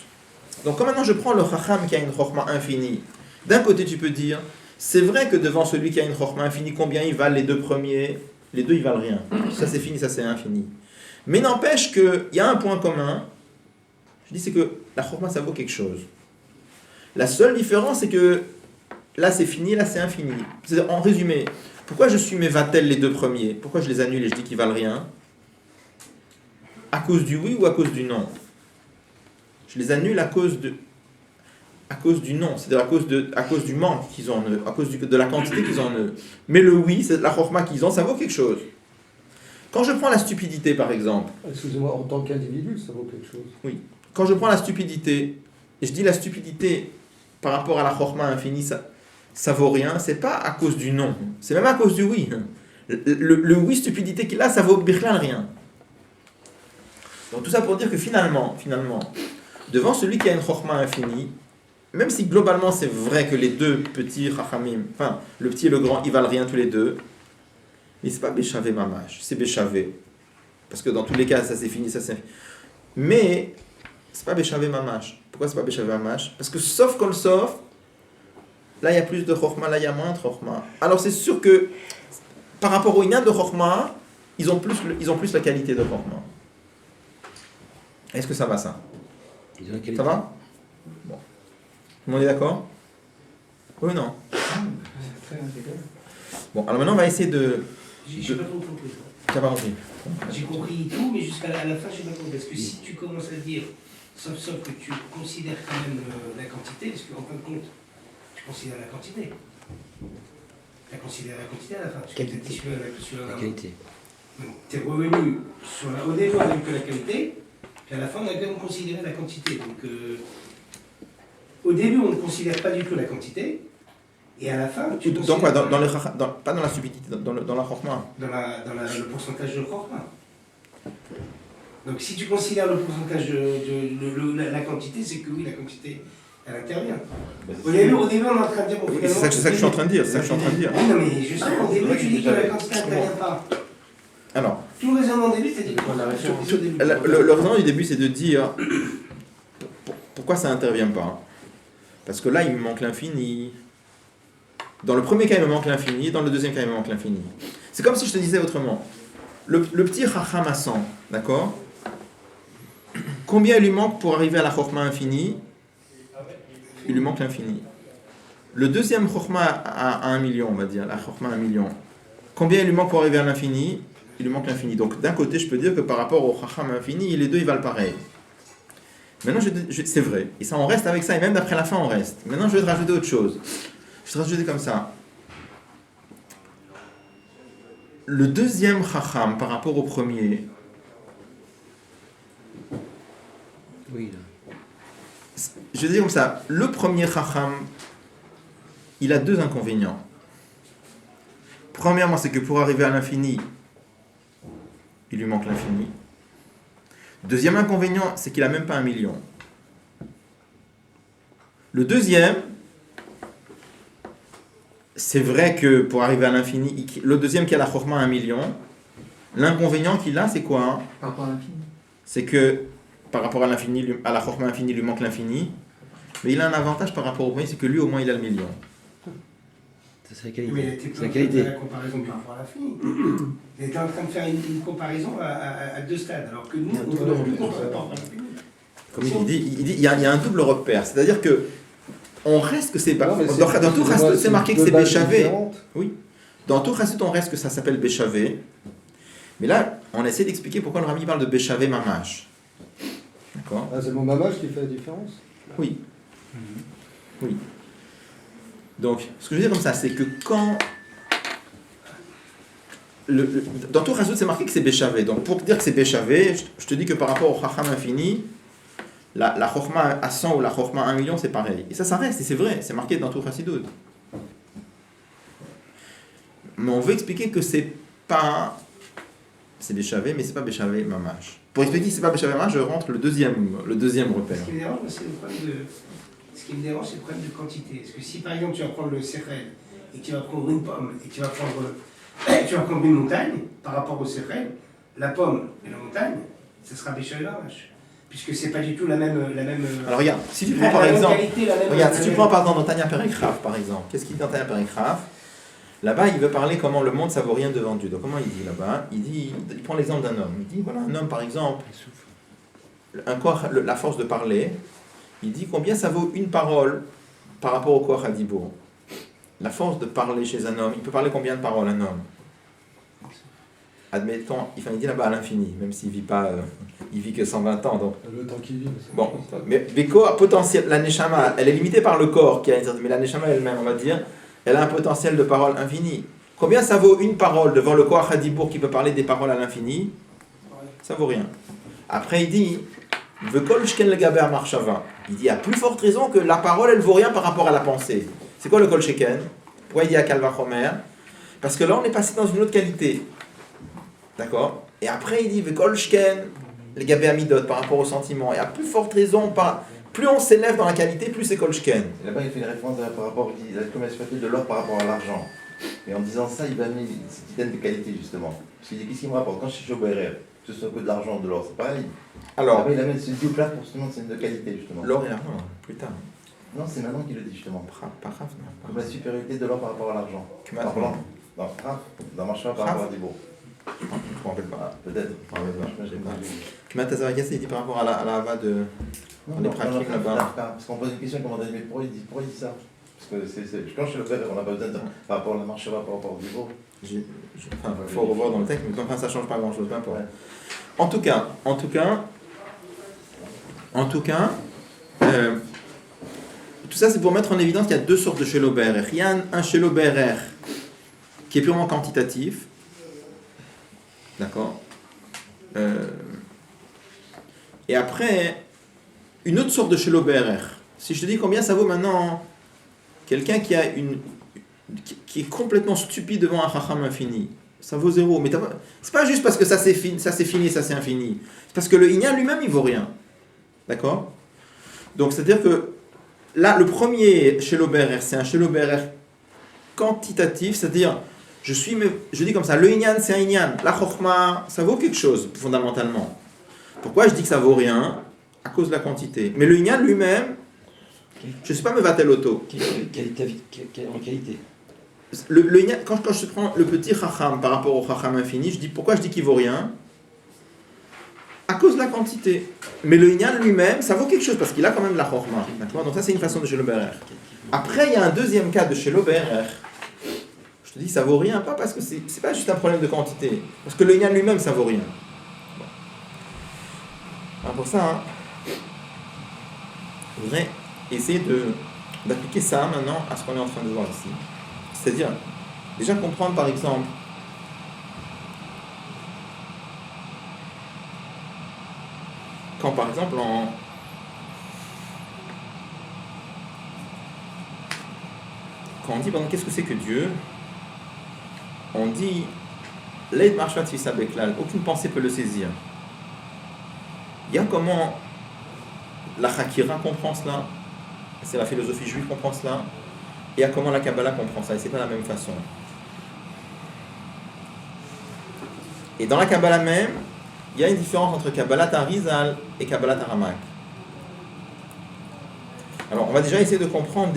Donc, quand maintenant je prends le chacham qui a une chokhma infinie, d'un côté, tu peux dire, c'est vrai que devant celui qui a une chokhma infinie, combien ils valent les deux premiers? Les deux, ils valent rien. Ça, c'est fini, ça, c'est infini. Mais n'empêche qu'il y a un point commun. Je dis, c'est que la chokhma, ça vaut quelque chose. La seule différence, c'est que là c'est fini, là c'est infini. C'est-à-dire, en résumé, pourquoi je suis mes vatel les deux premiers? Pourquoi je les annule et je dis qu'ils valent rien? À cause du oui ou à cause du non? Je les annule à cause du non, c'est-à-dire à cause du manque qu'ils ont en eux, à cause de la quantité qu'ils ont en eux. Mais le oui, c'est la chorma qu'ils ont, ça vaut quelque chose. Quand je prends la stupidité, par exemple, Excusez-moi, en tant qu'individu, ça vaut quelque chose. quand je prends la stupidité, et je dis la stupidité par rapport à la chorma infinie, ça vaut rien, c'est pas à cause du non, c'est même à cause du oui. Le oui stupidité qu'il a, ça vaut birlan rien. Donc tout ça pour dire que finalement, devant celui qui a une chorma infinie, même si globalement c'est vrai que les deux petits chachamim, enfin le petit et le grand, ils valent rien tous les deux, mais c'est pas béchavé mamash, c'est béchavé. Parce que dans tous les cas, ça c'est fini, ça c'est... Mais c'est pas béchavé mamash. Pourquoi c'est pas béchavé mamash? Parce que sauf kol sauf, là il y a plus de chorma, là il y a moins de chorma. Alors c'est sûr que par rapport au inyan de chorma, ils ont plus la qualité de chorma. Est-ce que ça va ça? Ils ont la qualité. Ça va? Bon. Tout le monde est d'accord? Oui ou non? Très intégré. Bon, alors maintenant on va essayer de... J'ai pas trop compris. Ça va compris. J'ai compris tout, mais jusqu'à la fin, j'ai pas compris. Parce que si tu commences à dire, sauf que tu considères quand même la quantité, parce qu'en fin de compte, tu considères la quantité. Tu considères la quantité à la fin. Qualité. Sur La qualité. tu es revenu au début avec que la qualité, puis à la fin, on a quand même considéré la quantité. Donc, au début, on ne considère pas du tout la quantité. Et à la fin, tu Dans quoi? Pas dans la stupidité, dans la chorma. Dans le pourcentage de chorma. Donc si tu considères le pourcentage de la quantité, c'est que oui, la quantité, elle intervient. Au début, on est en train de dire... Oui, c'est ça que je suis en train de dire. Oui, non, mais justement, au début, tu dis que la quantité n'intervient pas. Alors, Tout le raisonnement au début, c'est dit que le raisonnement du début, c'est de dire pourquoi ça n'intervient pas. Parce que là, il me manque l'infini. Dans le premier cas, il me manque l'infini. Dans le deuxième cas, il me manque l'infini. C'est comme si je te disais autrement. Le petit chacham à 100, d'accord? Combien il lui manque pour arriver à la chorma infinie? Il lui manque l'infini. Le deuxième chorma à 1 million, on va dire, la chorma à 1 million. Combien il lui manque pour arriver à l'infini? Il lui manque l'infini. Donc d'un côté, je peux dire que par rapport au chacham infini, les deux, ils valent pareil. Maintenant, c'est vrai. Et ça, on reste avec ça. Et même d'après la fin, on reste. Maintenant, je vais te rajouter autre chose. Je vais te rajouter comme ça. Le deuxième chacham par rapport au premier, Oui, là. je vais dire comme ça, le premier chacham, il a deux inconvénients. Premièrement, c'est que pour arriver à l'infini, il lui manque l'infini. Deuxième inconvénient, c'est qu'il n'a même pas 1 million. Le deuxième, c'est vrai que pour arriver à l'infini, le deuxième qui a la chorma à 1 million, l'inconvénient qu'il a, c'est quoi, hein? Par rapport à l'infini. C'est que par rapport à l'infini, à la chorma infinie, il lui manque l'infini. Mais il a un avantage par rapport au premier, c'est que lui, au moins, il a le million. C'est sa qualité. Mais tu C'est la peux qualité. faire la comparaison par rapport à l'infini. Tu es en train de faire une comparaison à deux stades, alors que nous, on ne peut plus comparer par rapport à l'infini. Comme il dit, il y a un double repère. C'est-à-dire que on reste que c'est... Non, mais Dans tout Chassidut, c'est marqué que c'est deux bases Béchavé. différentes. Oui. Dans tout Chassidut, on reste que ça s'appelle Béchavé. Mais là, on essaie d'expliquer pourquoi le Rami parle de Béchavé Mamash. D'accord? Ah, c'est le mot mamage qui fait la différence. Oui. Oui. Donc, ce que je veux dire comme ça, c'est que quand... dans tout Chassidut, c'est marqué que c'est Béchavé. Donc, pour dire que c'est Béchavé, je te dis que par rapport au Chacham infini, la Chochma à 100 ou la Chochma à 1 million, c'est pareil. Et ça reste, et c'est vrai, c'est marqué dans tout Chassidut. Mais on veut expliquer que c'est pas... C'est Béchavé, mais c'est pas Béchavé Mamash. Pour expliquer que c'est pas Béchavé Mamash, je rentre le deuxième repère. Ce qui me dérange, c'est le problème c'est le problème de quantité. Parce que si par exemple tu vas prendre le sérel et que tu vas prendre une pomme et que tu vas prendre une montagne par rapport au sérel, la pomme et la montagne, ça sera béchavé vache. Puisque c'est pas du tout la même. Alors regarde, si tu prends la par même exemple... qualité, la même- Regarde, la si tu même- prends par exemple dans Tanya Perikraf, par exemple, qu'est-ce qu'il dit dans Tanya Perikraf? Là-bas, il veut parler comment le monde, ça vaut rien devant Dieu. Donc comment il dit là-bas? Il prend l'exemple d'un homme. Il dit, voilà, un homme par exemple, la force de parler, il dit combien ça vaut une parole par rapport au Koach Hadibour. la force de parler chez un homme, il peut parler combien de paroles un homme? Admettons, il dit là-bas à l'infini, même s'il vit pas, il vit que 120 ans. Donc. Le temps qu'il vit. Bon, mais potentiel, la neshama, elle est limitée par le corps, mais la neshama elle-même, on va dire, elle a un potentiel de parole infini. Combien ça vaut une parole devant le Koach Hadibour qui peut parler des paroles à l'infini? Ça vaut rien. Après, il dit, Vekol shken legaber marshava. Il dit, à plus forte raison que la parole, elle vaut rien par rapport à la pensée. C'est quoi le kol sheken? Pourquoi il dit à Kalvachomer? Parce que là, on est passé dans une autre qualité. D'accord? Et après, il dit, Vekol shken legaber amidot, par rapport au sentiment. Et à plus forte raison, plus on s'élève dans la qualité, plus c'est kol shken. Et là-bas, il fait une référence par rapport, il dit, comme elle de l'or par rapport à l'argent. Et en disant ça, il va amener cette idée de qualité, justement. Parce qu'il dit, qu'est-ce qui me rapporte? Quand je suis au BRR, que ce soit que de l'argent ou de l'or, c'est pareil. Alors, là-bas, il amène ce dit là pour justement, c'est de qualité, justement. l'or et l'argent, plus tard. Non, c'est maintenant qu'il le dit, justement. Pas grave, non. Comme la supériorité de l'or par rapport à l'argent. Maintenant. Dans Marshava par rapport à Dibour. Je ne me rappelle pas. Peut-être. Kmatazavagas, il dit par rapport à la hava de. Non, les pratiques là-bas. Parce qu'on pose une question, comment on dit, mais pourquoi il dit ça? Parce que quand je suis le père, on n'a pas besoin de par rapport à la Marshava, par rapport au Dibour. Il faut revoir dans le texte, mais enfin, ça ne change pas grand-chose, peu importe. Ouais. En tout cas, tout ça c'est pour mettre en évidence qu'il y a deux sortes de shelo be'erer. Il y a un shelo be'erer qui est purement quantitatif, d'accord. Et après, une autre sorte de shelo be'erer. Si je te dis combien ça vaut maintenant quelqu'un qui est complètement stupide devant un chacham infini. Ça vaut zéro. Mais c'est pas juste parce que ça c'est fini, ça c'est infini. C'est parce que le inyan lui-même, il vaut rien. D'accord? Donc, c'est-à-dire que là, le premier shelo be'erer, c'est un shelo be'erer quantitatif, c'est-à-dire, je dis comme ça, le inyan, c'est un inyan. La chokhma, ça vaut quelque chose, fondamentalement. Pourquoi je dis que ça vaut rien? À cause de la quantité. Mais le inyan lui-même, je ne sais pas me va-t-elle auto. En qualité. Quand je prends le petit chacham par rapport au chacham infini, pourquoi je dis qu'il vaut rien? À cause de la quantité. Mais le inyan lui-même, ça vaut quelque chose parce qu'il a quand même de la chorma. D'accord? Donc ça c'est une façon de shelo be'erer. Après il y a un deuxième cas de shelo be'erer. Je te dis ça vaut rien, pas parce que c'est pas juste un problème de quantité. Parce que le inyan lui-même ça vaut rien. Bon. Alors pour ça, je voudrais essayer d'appliquer ça maintenant à ce qu'on est en train de voir ici. C'est-à-dire, déjà comprendre par exemple quand par exemple quand on dit qu'est-ce que c'est que Dieu, on dit Leid Marshvat Fissa Beklal, aucune pensée peut le saisir. Il y a comment la Chakira comprend cela, c'est la philosophie juive comprend cela, et à comment la Kabbalah comprend ça, et c'est pas la même façon. Et dans la Kabbalah même, il y a une différence entre Kabbalat Arizal et Kabbalat Aramak. Alors, on va déjà essayer de comprendre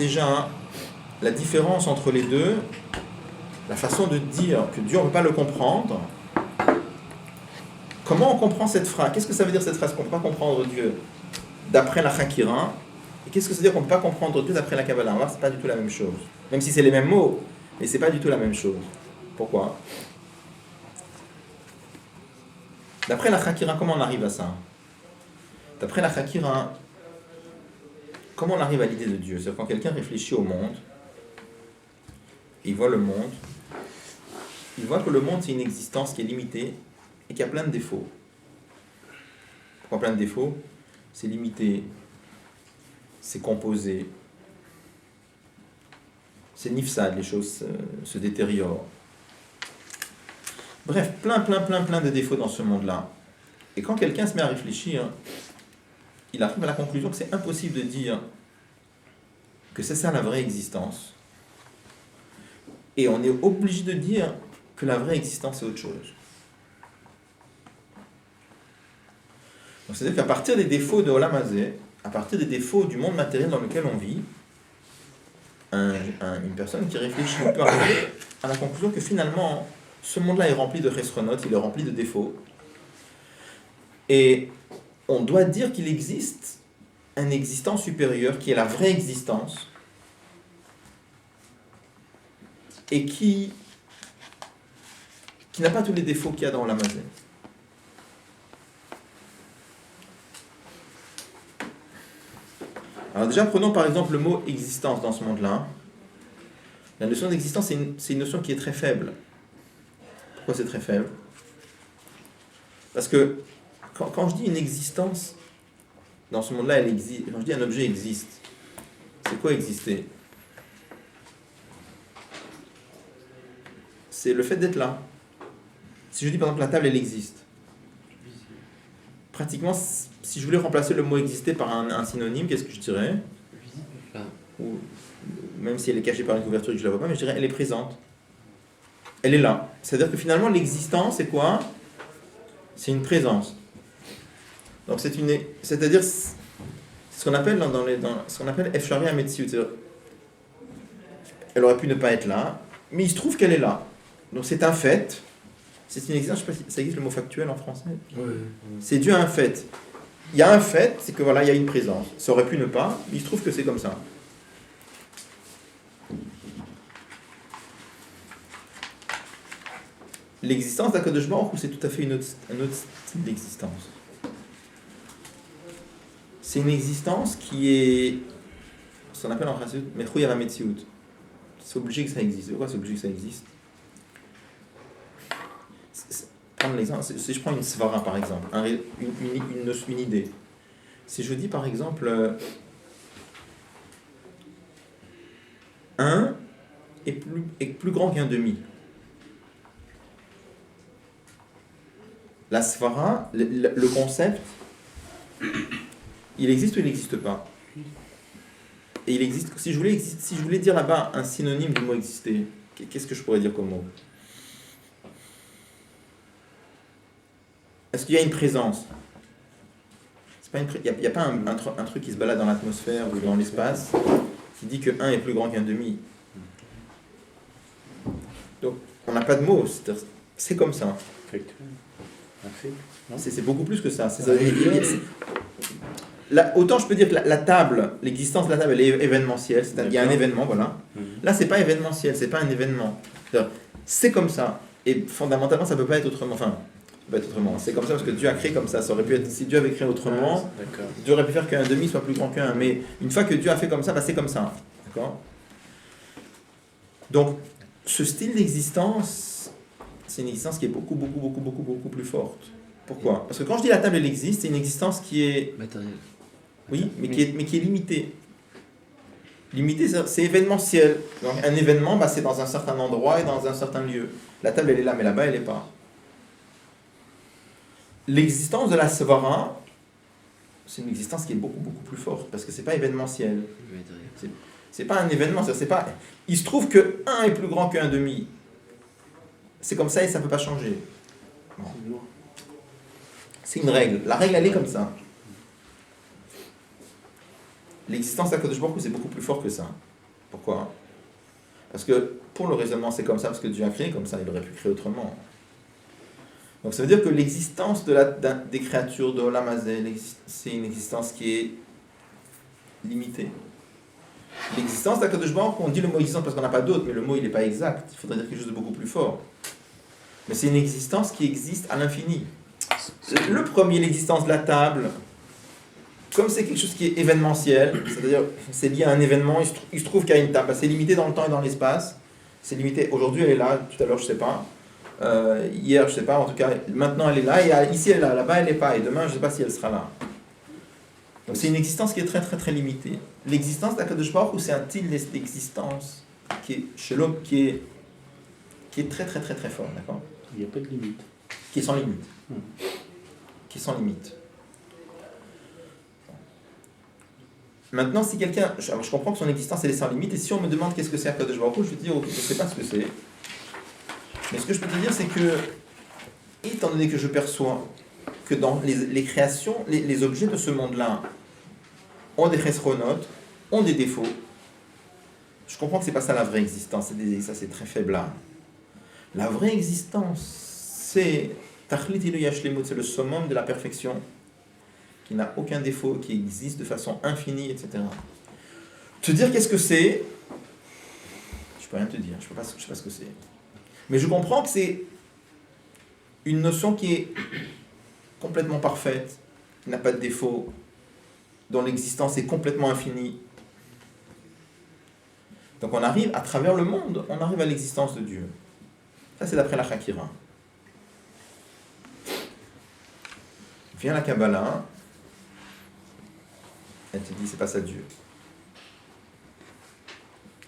la différence entre les deux, la façon de dire que Dieu, on ne peut pas le comprendre. Comment on comprend cette phrase? Qu'est-ce que ça veut dire cette phrase qu'on ne peut pas comprendre Dieu d'après la Chakira? Et qu'est-ce que ça veut dire qu'on ne peut pas comprendre Dieu d'après la Kabbalah? On va voir, c'est pas du tout la même chose. Même si c'est les mêmes mots, mais c'est pas du tout la même chose. Pourquoi? D'après la Chakira, comment on arrive à ça? D'après la Chakira, comment on arrive à l'idée de Dieu? C'est-à-dire quand quelqu'un réfléchit au monde, il voit le monde, il voit que le monde c'est une existence qui est limitée et qui a plein de défauts. Pourquoi plein de défauts? C'est limité, c'est composé, c'est nifsad, les choses se détériorent. Bref, plein de défauts dans ce monde-là. Et quand quelqu'un se met à réfléchir, il arrive à la conclusion que c'est impossible de dire que c'est ça la vraie existence. Et on est obligé de dire que la vraie existence c'est autre chose. Donc c'est-à-dire qu'à partir des défauts de Olam Hazeh, à partir des défauts du monde matériel dans lequel on vit, une personne qui réfléchit peut arriver à la conclusion que finalement, ce monde-là est rempli de chesronot, il est rempli de défauts. Et on doit dire qu'il existe un existant supérieur qui est la vraie existence, et qui n'a pas tous les défauts qu'il y a dans l'Amazé. Alors déjà, prenons par exemple le mot existence dans ce monde-là. La notion d'existence, c'est une notion qui est très faible. Pourquoi c'est très faible? Parce que quand je dis une existence, dans ce monde-là, elle existe. Quand je dis un objet existe, c'est quoi exister? C'est le fait d'être là. Si je dis par exemple la table, elle existe. Pratiquement, si je voulais remplacer le mot exister par un synonyme, qu'est-ce que je dirais? Ou même si elle est cachée par une couverture et que je ne la vois pas, mais je dirais elle est présente. Elle est là. C'est-à-dire que finalement, l'existence, c'est quoi? C'est une présence. Donc c'est-à-dire ce qu'on appelle ce qu'on appelle Efshari HaMetziut. Elle aurait pu ne pas être là, mais il se trouve qu'elle est là. Donc c'est un fait. C'est une existence. Je ne sais pas si ça existe le mot factuel en français. Oui. C'est dû à un fait. Il y a un fait, c'est que voilà, il y a une présence. Ça aurait pu ne pas, mais il se trouve que c'est comme ça. L'existence d'Akadosh Baruch Hu, c'est tout à fait un autre style d'existence. C'est une existence qui est ce qu'on appelle en français Mechouya la Metsiout. C'est obligé que ça existe. Pourquoi c'est obligé que ça existe? Prendre l'exemple, si je prends une svara par exemple, une idée. Si je dis par exemple 1 est plus grand qu'un demi. La svara, le concept, il existe ou il n'existe pas? Et il existe. Si je voulais dire là-bas un synonyme du mot exister, qu'est-ce que je pourrais dire comme mot? Est-ce qu'il y a une présence? Il n'y a pas un truc qui se balade dans l'atmosphère ou dans l'espace qui dit que 1 est plus grand qu'un demi. Donc, on n'a pas de mots. C'est comme ça. C'est beaucoup plus que ça. Autant je peux dire que la table, l'existence de la table, elle est événementielle. Il y a un événement, voilà. Là, c'est pas événementiel, c'est pas un événement. C'est comme ça. Et fondamentalement, ça peut pas être autrement. Enfin, ça peut être autrement. C'est comme ça parce que Dieu a créé comme ça. Ça aurait pu être, si Dieu avait créé autrement, Dieu aurait pu faire qu'un demi soit plus grand qu'un. Mais une fois que Dieu a fait comme ça, c'est comme ça. D'accord? Donc, ce style d'existence, c'est une existence qui est beaucoup plus forte. Pourquoi? Parce que quand je dis la table, elle existe, c'est une existence qui est matérielle. Oui, mais qui est limitée. Limitée, c'est événementiel. Donc un événement, c'est dans un certain endroit et dans un certain lieu. La table, elle est là, mais là-bas, elle n'est pas. L'existence de la svara, c'est une existence qui est beaucoup plus forte, parce que c'est pas événementiel. C'est pas un événement, c'est pas. Il se trouve que 1 est plus grand qu'un demi. C'est comme ça et ça ne peut pas changer. Bon. C'est une règle. La règle, elle est comme ça. L'existence d'Akadosh Baruch Hu, c'est beaucoup plus fort que ça. Pourquoi? Parce que pour le raisonnement, c'est comme ça, parce que Dieu a créé comme ça, il aurait pu créer autrement. Donc ça veut dire que l'existence des créatures de Olam Hazé, c'est une existence qui est limitée. L'existence d'Akadosh Baruch Hu, on dit le mot existence parce qu'on n'a pas d'autre, mais le mot il n'est pas exact. Il faudrait dire quelque chose de beaucoup plus fort. Mais c'est une existence qui existe à l'infini. Le premier, l'existence de la table, comme c'est quelque chose qui est événementiel, c'est-à-dire c'est lié à un événement, il se trouve qu'il y a une table, c'est limité dans le temps et dans l'espace, c'est limité, aujourd'hui elle est là, tout à l'heure je ne sais pas, hier je ne sais pas, en tout cas maintenant elle est là, et ici elle est là, là-bas elle n'est pas, et demain je ne sais pas si elle sera là. Donc c'est une existence qui est très limitée. L'existence d'Akadosh Baruch Hu, c'est un style d'existence qui est chez l'homme qui est très fort, d'accord? Il n'y a pas de limite. Qui est sans limite. Qui est sans limite. Maintenant, si quelqu'un... Alors, je comprends que son existence, elle est sans limite, et si on me demande qu'est-ce que c'est Akadosh Baruch Hu, je vais te dire, ok, je ne sais pas ce que c'est. Mais ce que je peux te dire, c'est que, étant donné que je perçois que dans les créations, les objets de ce monde-là ont des chesronotes, ont des défauts, je comprends que ce n'est pas ça la vraie existence, ça c'est très faible là. La vraie existence, c'est c'est le summum de la perfection, qui n'a aucun défaut, qui existe de façon infinie, etc. Te dire qu'est-ce que c'est, je peux rien te dire, je sais pas ce que c'est. Mais je comprends que c'est une notion qui est complètement parfaite, qui n'a pas de défaut, dont l'existence est complètement infinie. Donc on arrive, à travers le monde, on arrive à l'existence de Dieu. Ça c'est d'après la Chakira. Vient la Kabbalah, elle te dit c'est pas ça Dieu.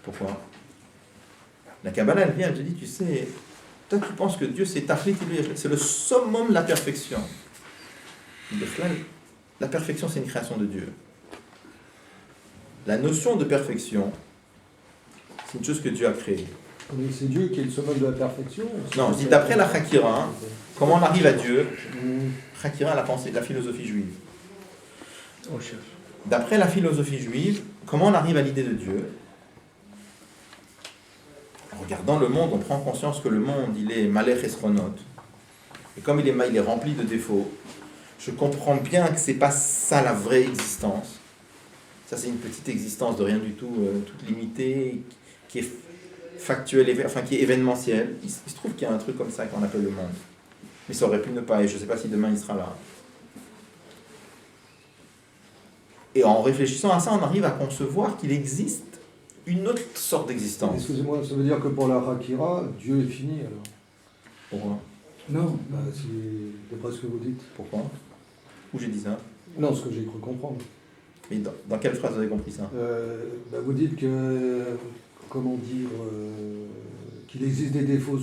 Pourquoi? La Kabbalah elle vient, elle te dit tu sais, toi tu penses que Dieu c'est Tachlit, c'est le summum de la perfection. La perfection c'est une création de Dieu. La notion de perfection, c'est une chose que Dieu a créée. Mais c'est Dieu qui est le summum de la perfection. Non, je dis d'après la Chakira, comment on arrive à Dieu? Mmh. Chakira, la pensée, la philosophie juive. On cherche. D'après la philosophie juive, comment on arrive à l'idée de Dieu? En regardant le monde, on prend conscience que le monde, il est malech esronot. Et comme il est rempli de défauts, je comprends bien que c'est pas ça la vraie existence. Ça, c'est une petite existence de rien du tout, toute limitée, qui est factuelle, enfin qui est événementielle. Il se trouve qu'il y a un truc comme ça qu'on appelle le monde. Mais ça aurait pu ne pas, et je ne sais pas si demain il sera là. Et en réfléchissant à ça, on arrive à concevoir qu'il existe une autre sorte d'existence. Excusez-moi, ça veut dire que pour la Hakira, Dieu est fini alors? Pourquoi? Non, bah, c'est d'après ce que vous dites. Pourquoi? Où j'ai dit ça? Non, ce que j'ai cru comprendre. Mais dans quelle phrase vous avez compris ça? Bah, vous dites que, comment dire, qu'il existe des défauts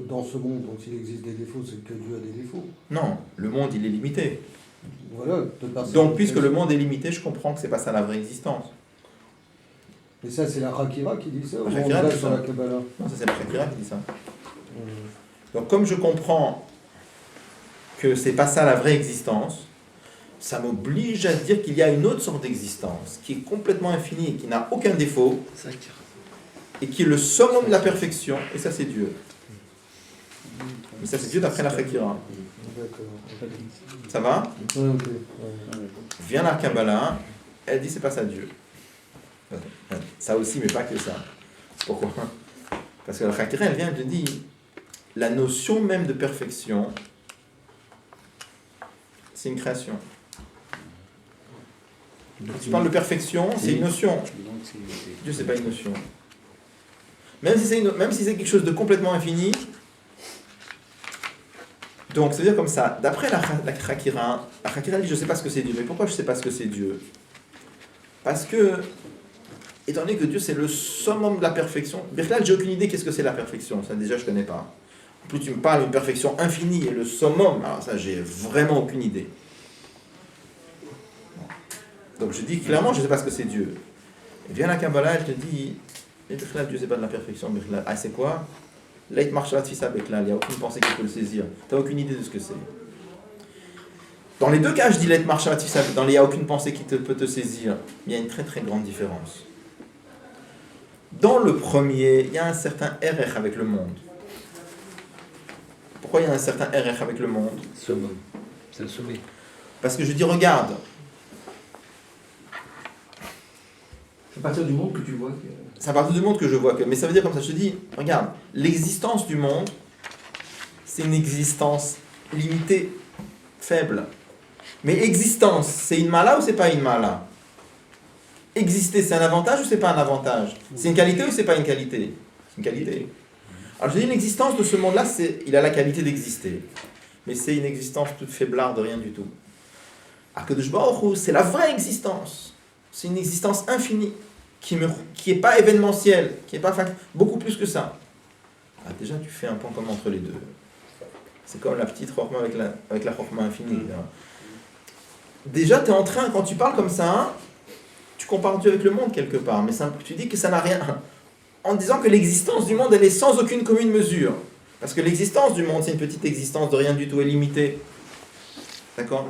dans ce monde, donc s'il existe des défauts, c'est que Dieu a des défauts. Non, le monde il est limité. Voilà. Donc puisque le monde est limité, je comprends que c'est pas ça la vraie existence. Et ça, c'est la Hakira qui dit ça, ou La on Hakira va dit sur ça. la Kabbalah? Non, ça c'est la Chakira qui dit ça. Donc comme je comprends que c'est pas ça la vraie existence, ça m'oblige à dire qu'il y a une autre sorte d'existence qui est complètement infinie et qui n'a aucun défaut et qui est le summum de la perfection, et ça c'est Dieu. Mais ça c'est Dieu d'après la Chakira. D'accord. Ça va? Ouais, ok. Vient la Kabbalah, elle dit c'est pas ça Dieu. Ça aussi, mais pas que ça. Pourquoi? Parce que la Chakira, elle vient, elle te dit la notion même de perfection, c'est une création. Quand tu parles de perfection, c'est une notion. Dieu, c'est pas une notion. Même si c'est quelque chose de complètement infini, donc c'est-à-dire comme ça, d'après la Chakira dit je sais pas ce que c'est Dieu. Mais pourquoi je sais pas ce que c'est Dieu? Parce que, étant donné que Dieu c'est le summum de la perfection, Birklal, j'ai aucune idée qu'est-ce que c'est la perfection, ça déjà je connais pas. En plus tu me parles d'une perfection infinie et le summum, alors ça j'ai vraiment aucune idée. Donc je dis clairement je sais pas ce que c'est Dieu. Et vient la Kabbalah, elle te dit, mais Birklal, Dieu c'est pas de la perfection, Birklal. Ah c'est quoi? Là il te marche la tfissa Birklal, il n'y a aucune pensée qui peut le saisir, tu n'as aucune idée de ce que c'est. Dans les deux cas, je dis l'être marche à dans les il n'y a aucune pensée qui peut te saisir. Il y a une très très grande différence. Dans le premier, il y a un certain RR avec le monde. Pourquoi il y a un certain RR avec le monde? Summum. C'est le sommet. Parce que je dis, regarde, C'est à partir du monde que tu vois que... c'est à partir du monde que je vois que. Mais ça veut dire comme ça, je te dis, regarde, l'existence du monde, c'est une existence limitée, faible. Mais existence, c'est une mala ou c'est pas une mala? Exister, c'est un avantage ou c'est pas un avantage? C'est une qualité ou c'est pas une qualité? C'est une qualité. Alors je dis, l'existence de ce monde-là, il a la qualité d'exister. Mais c'est une existence toute faiblarde de rien du tout. Akadosh Baruch Hu, c'est la vraie existence. C'est une existence infinie, qui est pas événementielle, qui est pas beaucoup plus que ça. Ah, déjà, tu fais un point commun entre les deux. C'est comme la petite chorma avec la chorma infinie. Là. Déjà, tu es en train, quand tu parles comme ça, tu compares Dieu avec le monde quelque part, mais tu dis que ça n'a rien. En disant que l'existence du monde, elle est sans aucune commune mesure. Parce que l'existence du monde, c'est une petite existence de rien du tout, est limitée. D'accord?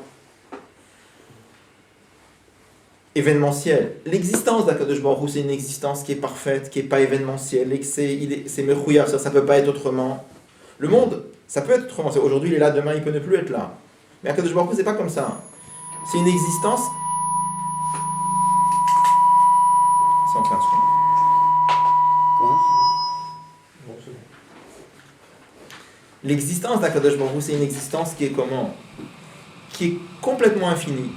Événementielle. L'existence d'Akadosh Baruch Hu, c'est une existence qui est parfaite, qui n'est pas événementielle, et que c'est mechouya, ça ne peut pas être autrement. Le monde, ça peut être autrement. Aujourd'hui, il est là, demain, il peut ne plus être là. Mais Akadosh Baruch Hu, c'est pas comme ça. C'est une existence. C'est en train de se faire. Quoi? l'existence d'Akadosh Baruch Hu, c'est une existence qui est comment? Qui est complètement infinie,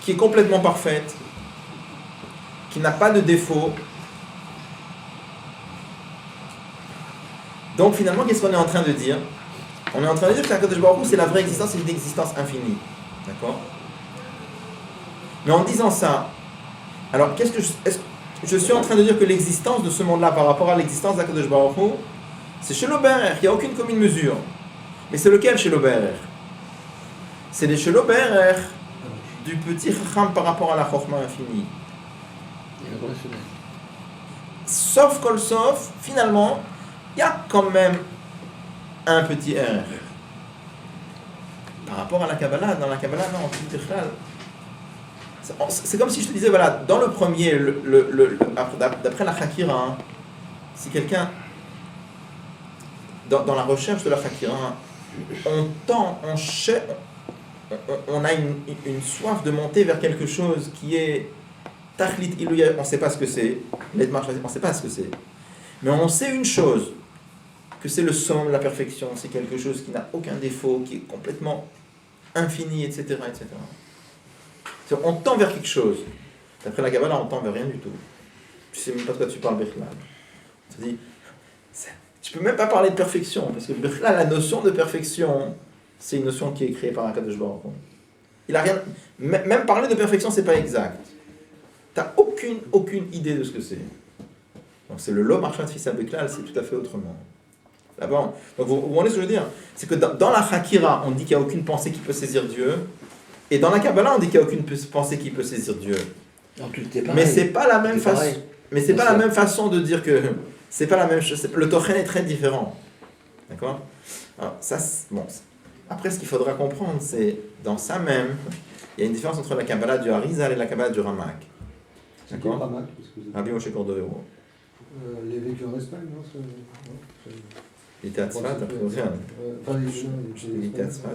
qui est complètement parfaite, qui n'a pas de défaut. Donc finalement, qu'est-ce qu'on est en train de dire? On est en train de dire que Akadosh Baruch Hu, c'est la vraie existence, c'est une existence infinie. D'accord? Mais en disant ça, alors je suis en train de dire que l'existence de ce monde-là par rapport à l'existence d'Akadosh Baruch Hu, c'est chez l'Oberer, il n'y a aucune commune mesure. Mais c'est lequel chez l'Oberer? C'est les chez l'Oberer du petit Chacham par rapport à la Chochma infinie. Sauf kol sauf, finalement, il y a quand même un petit R. Par rapport à la Kabbalah, dans la Kabbalah, non, tout est. C'est comme si je te disais, voilà, dans le premier, d'après la Chakira, hein, si quelqu'un, dans la recherche de la Chakira, on a une soif de monter vers quelque chose qui est Tachlit Ilouya, on ne sait pas ce que c'est, on ne sait pas ce que c'est, mais on sait une chose, que c'est le somme de la perfection, c'est quelque chose qui n'a aucun défaut, qui est complètement infini, etc., etc. On tend vers quelque chose. D'après la Kabbalah, on tend vers rien du tout. Tu ne sais même pas de quoi tu parles, Bechlal. Tu dis, tu ne peux même pas parler de perfection, parce que Bechlal, la notion de perfection, c'est une notion qui est créée par Akadosh Baruch Hu. Il a rien. Même parler de perfection, c'est pas exact. Tu n'as aucune idée de ce que c'est. Donc c'est le Lo Marchat Fissa Bechlal, c'est tout à fait autrement. Là-bas, donc vous voyez ce que je veux dire? C'est que dans la Chakira, on dit qu'il n'y a aucune pensée qui peut saisir Dieu. Et dans la Kabbalah, on dit qu'il n'y a aucune pensée qui peut saisir Dieu. Mais c'est pas la même façon. Mais c'est pas la même façon de dire que c'est pas la même chose. Le Tochen est très différent. D'accord? Alors ça, bon. Après, ce qu'il faudra comprendre, c'est dans ça même, il y a une différence entre la Kabbalah du Harizal et la Kabbalah du Ramak. D'accord? Ramak, Rabbi Moshe Cordovero. Il a vécu en Espagne, non? Il était à Tzfat, après aussi. Il était à Tzfat.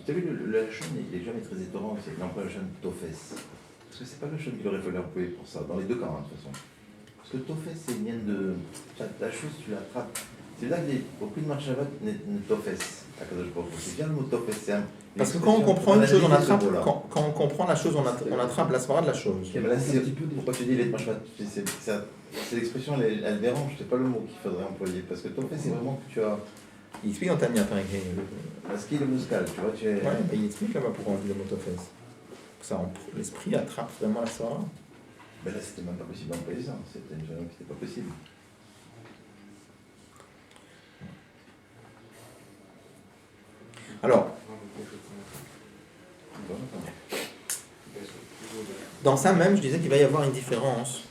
Tu as vu, le Lachon, il n'est jamais très étonnant, c'est l'emploi Lachon Tofes. Parce que c'est pas le Lachon qu'il aurait fallu employer pour ça, dans les deux cas, hein, de toute façon. Parce que Tofes, c'est une mienne de. La chose, tu l'attrapes. C'est là que aucune marche à vote ne Tofes. C'est bien le mot Tofes. Parce que quand on comprend une chose, on attrape. Quand on comprend la chose, on attrape la svara de la chose. Pourquoi tu dis les marches à vote? C'est l'expression, elle dérange, c'est pas le mot qu'il faudrait employer. Parce que Tofes, c'est vraiment que tu as. Il explique dans Tania, par exemple. Parce qu'il est muscal, tu vois, tu es. Ouais, mais il explique là-bas pourquoi on dit le mot Tofes. L'esprit attrape vraiment la svara. Mais là, c'était même pas possible d'employer ça. C'était une chose qui n'était pas possible. Alors, dans ça même, je disais qu'il va y avoir une différence.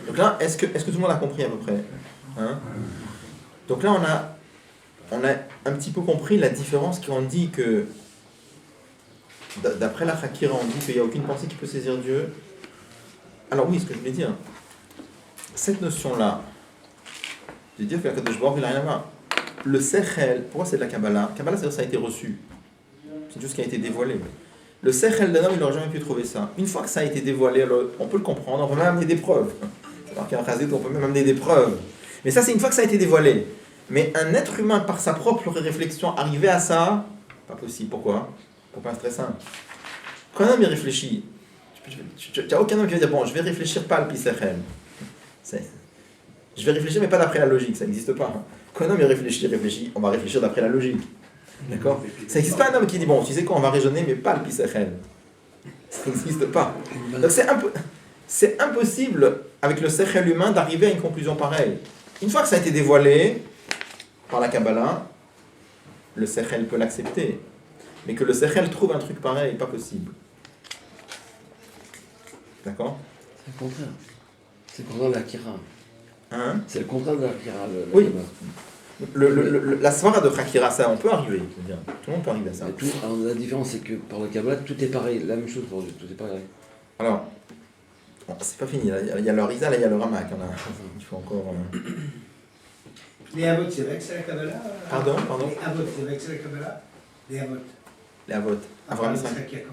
Donc là, est-ce que tout le monde a compris à peu près, hein? Donc là, on a un petit peu compris la différence qu'on dit que, d'après la Chakira, on dit qu'il n'y a aucune pensée qui peut saisir Dieu. Alors oui, ce que je voulais dire, cette notion-là, de dire que la Kadosh Baruch Hu, il n'a rien à voir. Le Sechel, pourquoi c'est de la Kabbalah? Kabbalah, c'est-à-dire que ça a été reçu. C'est une chose qui a été dévoilée. Le Sechel d'un homme, il n'aurait jamais pu trouver ça. Une fois que ça a été dévoilé, alors, on peut le comprendre, on peut même amener des preuves. Alors qu'il y a un chazit, on peut même amener des preuves. Mais ça, c'est une fois que ça a été dévoilé. Mais un être humain, par sa propre réflexion, arriver à ça, pas possible. Pourquoi? Pourquoi? C'est très simple. Quand un homme y réfléchit, tu n'as aucun homme qui va dire, bon, je vais réfléchir pas al pi Sechel. Je vais réfléchir, mais pas d'après la logique, ça n'existe pas. Quand un homme y réfléchit, on va réfléchir d'après la logique. D'accord? Ça n'existe pas un homme qui dit, bon, tu sais quoi, on va raisonner, mais pas le pisachel. Ça n'existe pas. Donc c'est impossible, avec le sechel humain, d'arriver à une conclusion pareille. Une fois que ça a été dévoilé par la Kabbalah, le sechel peut l'accepter. Mais que le sechel trouve un truc pareil, pas possible. D'accord? C'est le contraire. C'est le contraire de l'Akira. Hein? C'est le contraire de l'Akira. Oui. La svara de Chakira, ça, on peut arriver. Dire. Tout le monde peut arriver à ça. Alors, la différence, c'est que par le Kabbalah, tout est pareil. La même chose pour Dieu, tout est pareil. Alors, bon, c'est pas fini. Il y a le Rizal et il y a le Ramak. Il faut encore. Les Avot, c'est vrai que c'est la Kabbalah? Pardon? Les Avot, c'est vrai que c'est la Kabbalah? Les Avot. Les Avot. Abraham, Isaac, Jacob.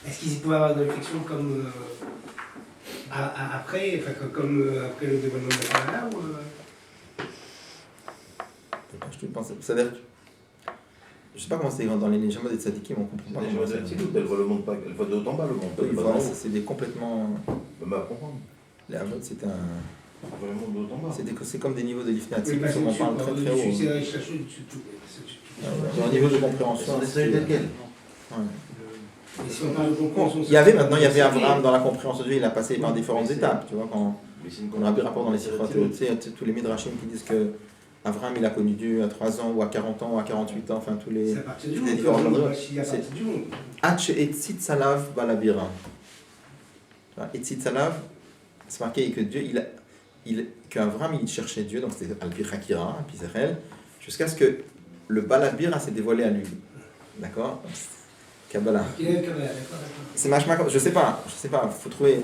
Est-ce qu'ils pouvaient avoir une réflexion comme Après, enfin, comme après le dévoilement de la Kabbalah, ou Je te pense, c'est-à-dire que je sais pas comment c'est dans les Neshama des tzadikim, on comprend pas Les comment gens c'est. elle voit le monde pas, elle voit de haut en bas le monde, Oui, pas voilà, d'en haut. c'est des complètement. On va comprendre. Les Havot, c'est un. On voit le monde de haut en bas. C'est comme des niveaux de l'ifnatik, parce que on parle très très haut. C'est la chercheuse dessus tout. C'est un niveau de compréhension. Sans dessin tel quel. Ouais. Et si on parle de compréhension, Il y avait Abraham dans la compréhension de Dieu, il a passé par différentes étapes, tu vois, quand on a un rapport dans les Sikhot, tu sais, tous les Midrashim qui disent que Abraham il a connu Dieu à 3 ans, ou à 40 ans, ou à 48 ans, enfin tous les. c'est à partir du les monde. différents endroits. C'est à partir du monde. Hatch et Tzitsalav balabira. Et Tzitsalav, c'est marqué que Dieu, qu'Abraham il cherchait Dieu, donc c'était Al-Bir Hakira, puis Zerel, jusqu'à ce que le balabira s'est dévoilé à lui. D'accord? Kabbalah. Il y a le Kabbalah, d'accord. C'est machma, je sais pas, faut trouver,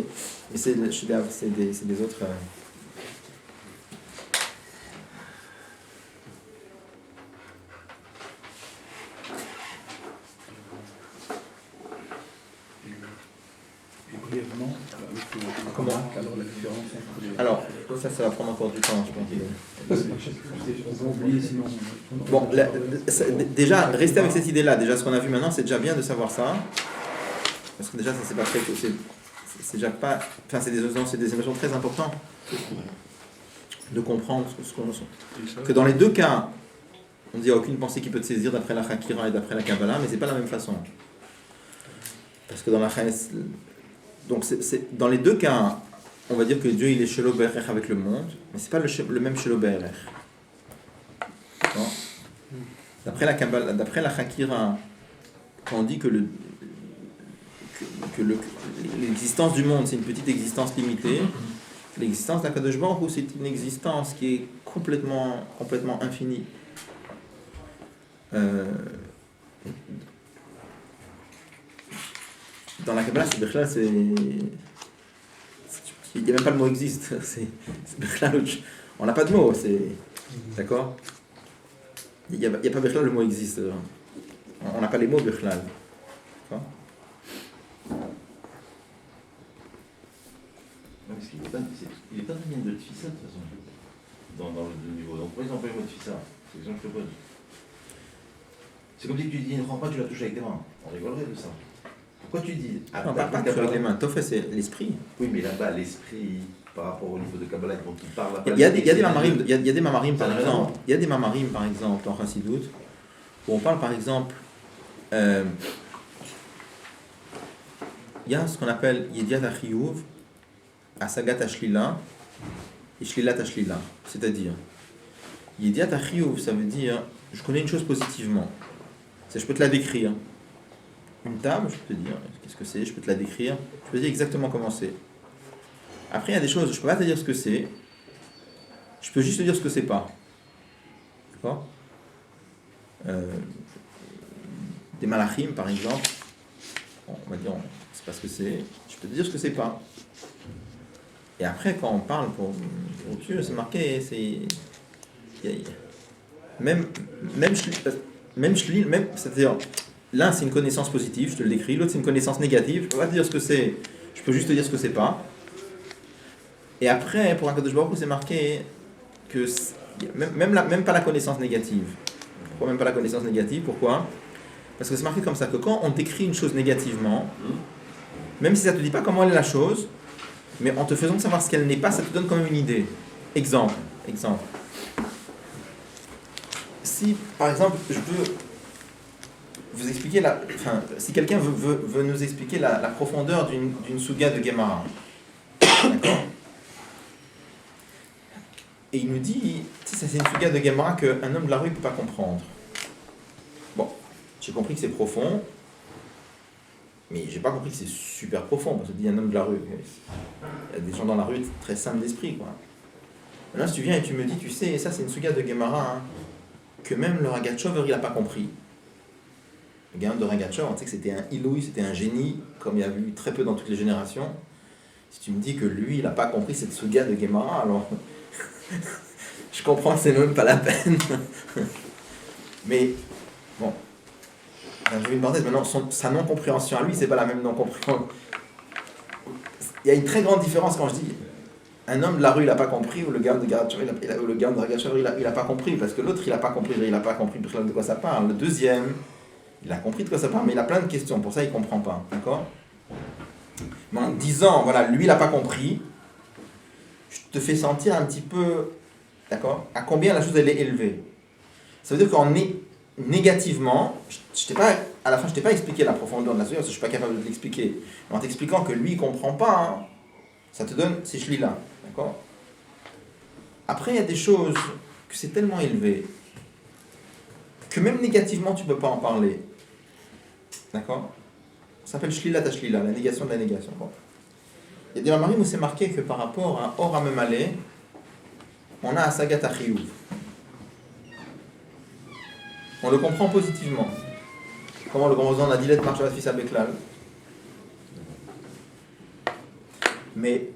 mais c'est des autres. Et brièvement, avec Comment alors la différence entre les... Alors, ça va prendre encore du temps, je pense. On va oublier sinon. Bon, déjà, rester avec cette idée-là, déjà ce qu'on a vu maintenant, c'est déjà bien de savoir ça. Parce que déjà, ça c'est pas très. C'est déjà pas. Enfin, c'est des notions très importantes de comprendre que dans les deux cas, on dit qu'il n'y a aucune pensée qui peut te saisir d'après la Hakira et d'après la Kabbalah, mais c'est pas la même façon. Parce que dans la donc dans les deux cas, on va dire que Dieu il est Shelo Berech avec le monde, mais c'est pas le même Shelo Berech. D'après la Kabbalah, d'après la Hakira, quand on dit que l'existence du monde c'est une petite existence limitée, l'existence d'Akadosh Baruch Hu c'est une existence qui est complètement infinie. Dans la Kabbalah, il n'y a même pas le mot existe. On n'a pas de mot, d'accord? Il n'y a pas Bechlal, le mot existe. On n'a pas les mots Bechlal. D'accord? Il n'est pas donné de Tfissa de toute façon, dans le niveau. Donc pourquoi ils ont pas le mot Tfissa? C'est l'exemple que je te pose. C'est comme si tu dis ne prends pas, tu la touches avec tes mains. On rigolerait de ça. Pourquoi tu dis Non, pas avec les mains. Tofé, c'est l'esprit. Oui, mais là-bas, l'esprit, par rapport au niveau de Kabbalah dont il parle. Il y a des mamarim, par exemple. Il y a des mamarim, par exemple, en Chassidut, où on parle, par exemple, il y a ce qu'on appelle Yediat HaChiyuv, Asagat HaShlila et Shlilat HaShlila. C'est-à-dire, Yediat HaChiyuv, ça veut dire, je connais une chose positivement. Je peux te la décrire. Une table, je peux te dire qu'est-ce que c'est, je peux te la décrire, je peux te dire exactement comment c'est. Après, il y a des choses, je ne peux pas te dire ce que c'est, je peux juste te dire ce que c'est pas. D'accord? Des malachim, par exemple, on va dire, c'est pas ce que c'est, je peux te dire ce que c'est pas. Et après, quand on parle pour Dieu, c'est marqué, c'est-à-dire, l'un c'est une connaissance positive, je te le décris, l'autre c'est une connaissance négative, je peux pas te dire ce que c'est, je peux juste te dire ce que c'est pas. Et après, pour un Kadosh Baruch Hu, c'est marqué que même pas la connaissance négative. Pourquoi même pas la connaissance négative? Pourquoi? Parce que c'est marqué comme ça, que quand on décrit une chose négativement, même si ça te dit pas comment elle est la chose, mais en te faisant savoir ce qu'elle n'est pas, ça te donne quand même une idée. Exemple. Si, par exemple, je peux vous expliquer si quelqu'un veut nous expliquer la profondeur d'une suga de Gemara, d'accord? Et il nous dit, c'est une suga de Gemara qu'un homme de la rue ne peut pas comprendre. Bon, j'ai compris que c'est profond, mais j'ai pas compris que c'est super profond, parce que dit un homme de la rue. Il y a des gens dans la rue très simples d'esprit, quoi. Maintenant, si tu viens et tu me dis, tu sais, ça c'est une suga de Gemara, que même le Ragachover il n'a pas compris. Le gamin de Ragachover, on sait que c'était un Iloui, c'était un génie, comme il y a eu très peu dans toutes les générations. Si tu me dis que lui, il n'a pas compris cette suga de Gemara, alors je comprends que c'est même pas la peine. Mais bon, je vais une parenthèse, maintenant, sa non-compréhension à lui, c'est pas la même non-compréhension. il y a une très grande différence quand je dis un homme de la rue, il n'a pas compris, ou le gars de Garachar, ou le gars de Ragachar, il n'a pas compris, parce que l'autre, il n'a pas compris de quoi ça parle. Le deuxième, il a compris de quoi ça parle, mais il a plein de questions, pour ça, il ne comprend pas. D'accord? Mais en disant, voilà, lui, il n'a pas compris, je te fais sentir un petit peu, d'accord, à combien la chose, elle est élevée. Ça veut dire qu'en négativement, à la fin, je t'ai pas expliqué la profondeur de la chose, parce que je ne suis pas capable de l'expliquer. Mais en t'expliquant que lui, il ne comprend pas, hein, ça te donne ces chli-là. D'accord? Après, il y a des choses que c'est tellement élevé que même négativement, tu ne peux pas en parler. D'accord? Ça s'appelle shlila ta shlila, la négation de la négation. Bon. Il y a des mamarim où c'est marqué que par rapport à Or Amemale, on a Asagat Achiyuv. On le comprend positivement. Comment le grand on a dit l'être marche fils à Beklal. Mais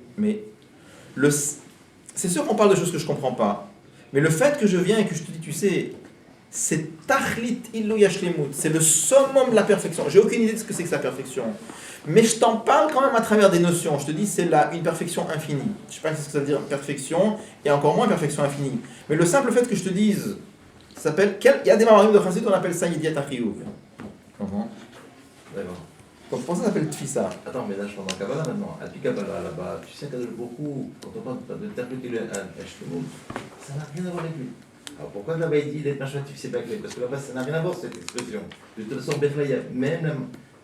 c'est sûr qu'on parle de choses que je ne comprends pas. Mais le fait que je viens et que je te dis, tu sais, c'est Tachlit Illu Yashlemut, c'est le summum de la perfection. J'ai aucune idée de ce que c'est que sa perfection. Mais je t'en parle quand même à travers des notions. Je te dis, c'est une perfection infinie. Je ne sais pas ce que ça veut dire perfection, et encore moins perfection infinie. Mais le simple fait que je te dise, ça s'appelle. Il y a des mamarim de Chassidut, on appelle ça Yediat Achiyuv. Comment? D'accord. Donc pour ça s'appelle Tfissa. Attends, mais là je parle dans Kabbalah maintenant. À Kabbalah là-bas, tu sais qu'Akadosh beaucoup, quand on parle d'interpréter le Hashtemut, ça n'a rien à voir avec lui. Alors pourquoi là-bas il dit les machinatifs c'est bâclé? Parce que là-bas ça n'a rien à voir cette expression. De toute façon, il y a même.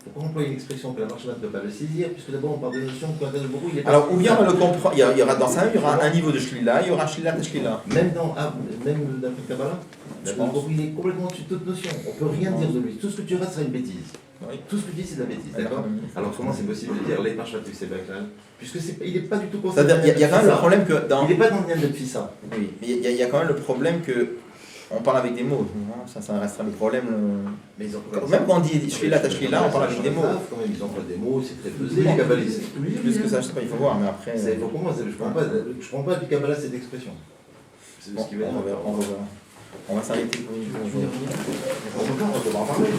Pourquoi employer une expression que la marche ne peut pas le saisir? Puisque d'abord on parle de notion que Akadosh beaucoup il est pas. Alors ou bien on le comprend, il y aura dans ça, il y aura un niveau de Shlila, il y aura Shlila et Shlila. Même d'après Kabbalah, il est complètement au-dessus de toute notion. On ne peut rien dire de lui. Tout ce que tu auras sera une bêtise. Oui. Tout ce que tu dis, c'est de la bêtise, d'accord? Alors comment c'est possible de dire les marchatifs c'est bâclé? Puisque il n'est pas du tout concerné. C'est-à-dire, il y a quand même le problème que dans. Il n'est pas dans le lien de Fissa. Oui, mais il y a quand même le problème que. On parle avec des mots, ça restera le problème. Mais ils ont Même quand on dit Shlila Tashlila, on parle avec des mots. Quand même, ils emploient des mots, c'est très pesé, les kabbalistes. Plus que ça, je sais pas, il faut voir, mais après. Pour moi, je ne prends pas du Kabbalah cette expression. C'est Bon, ce qui va on va s'arrêter pour une. On peut pas en parler.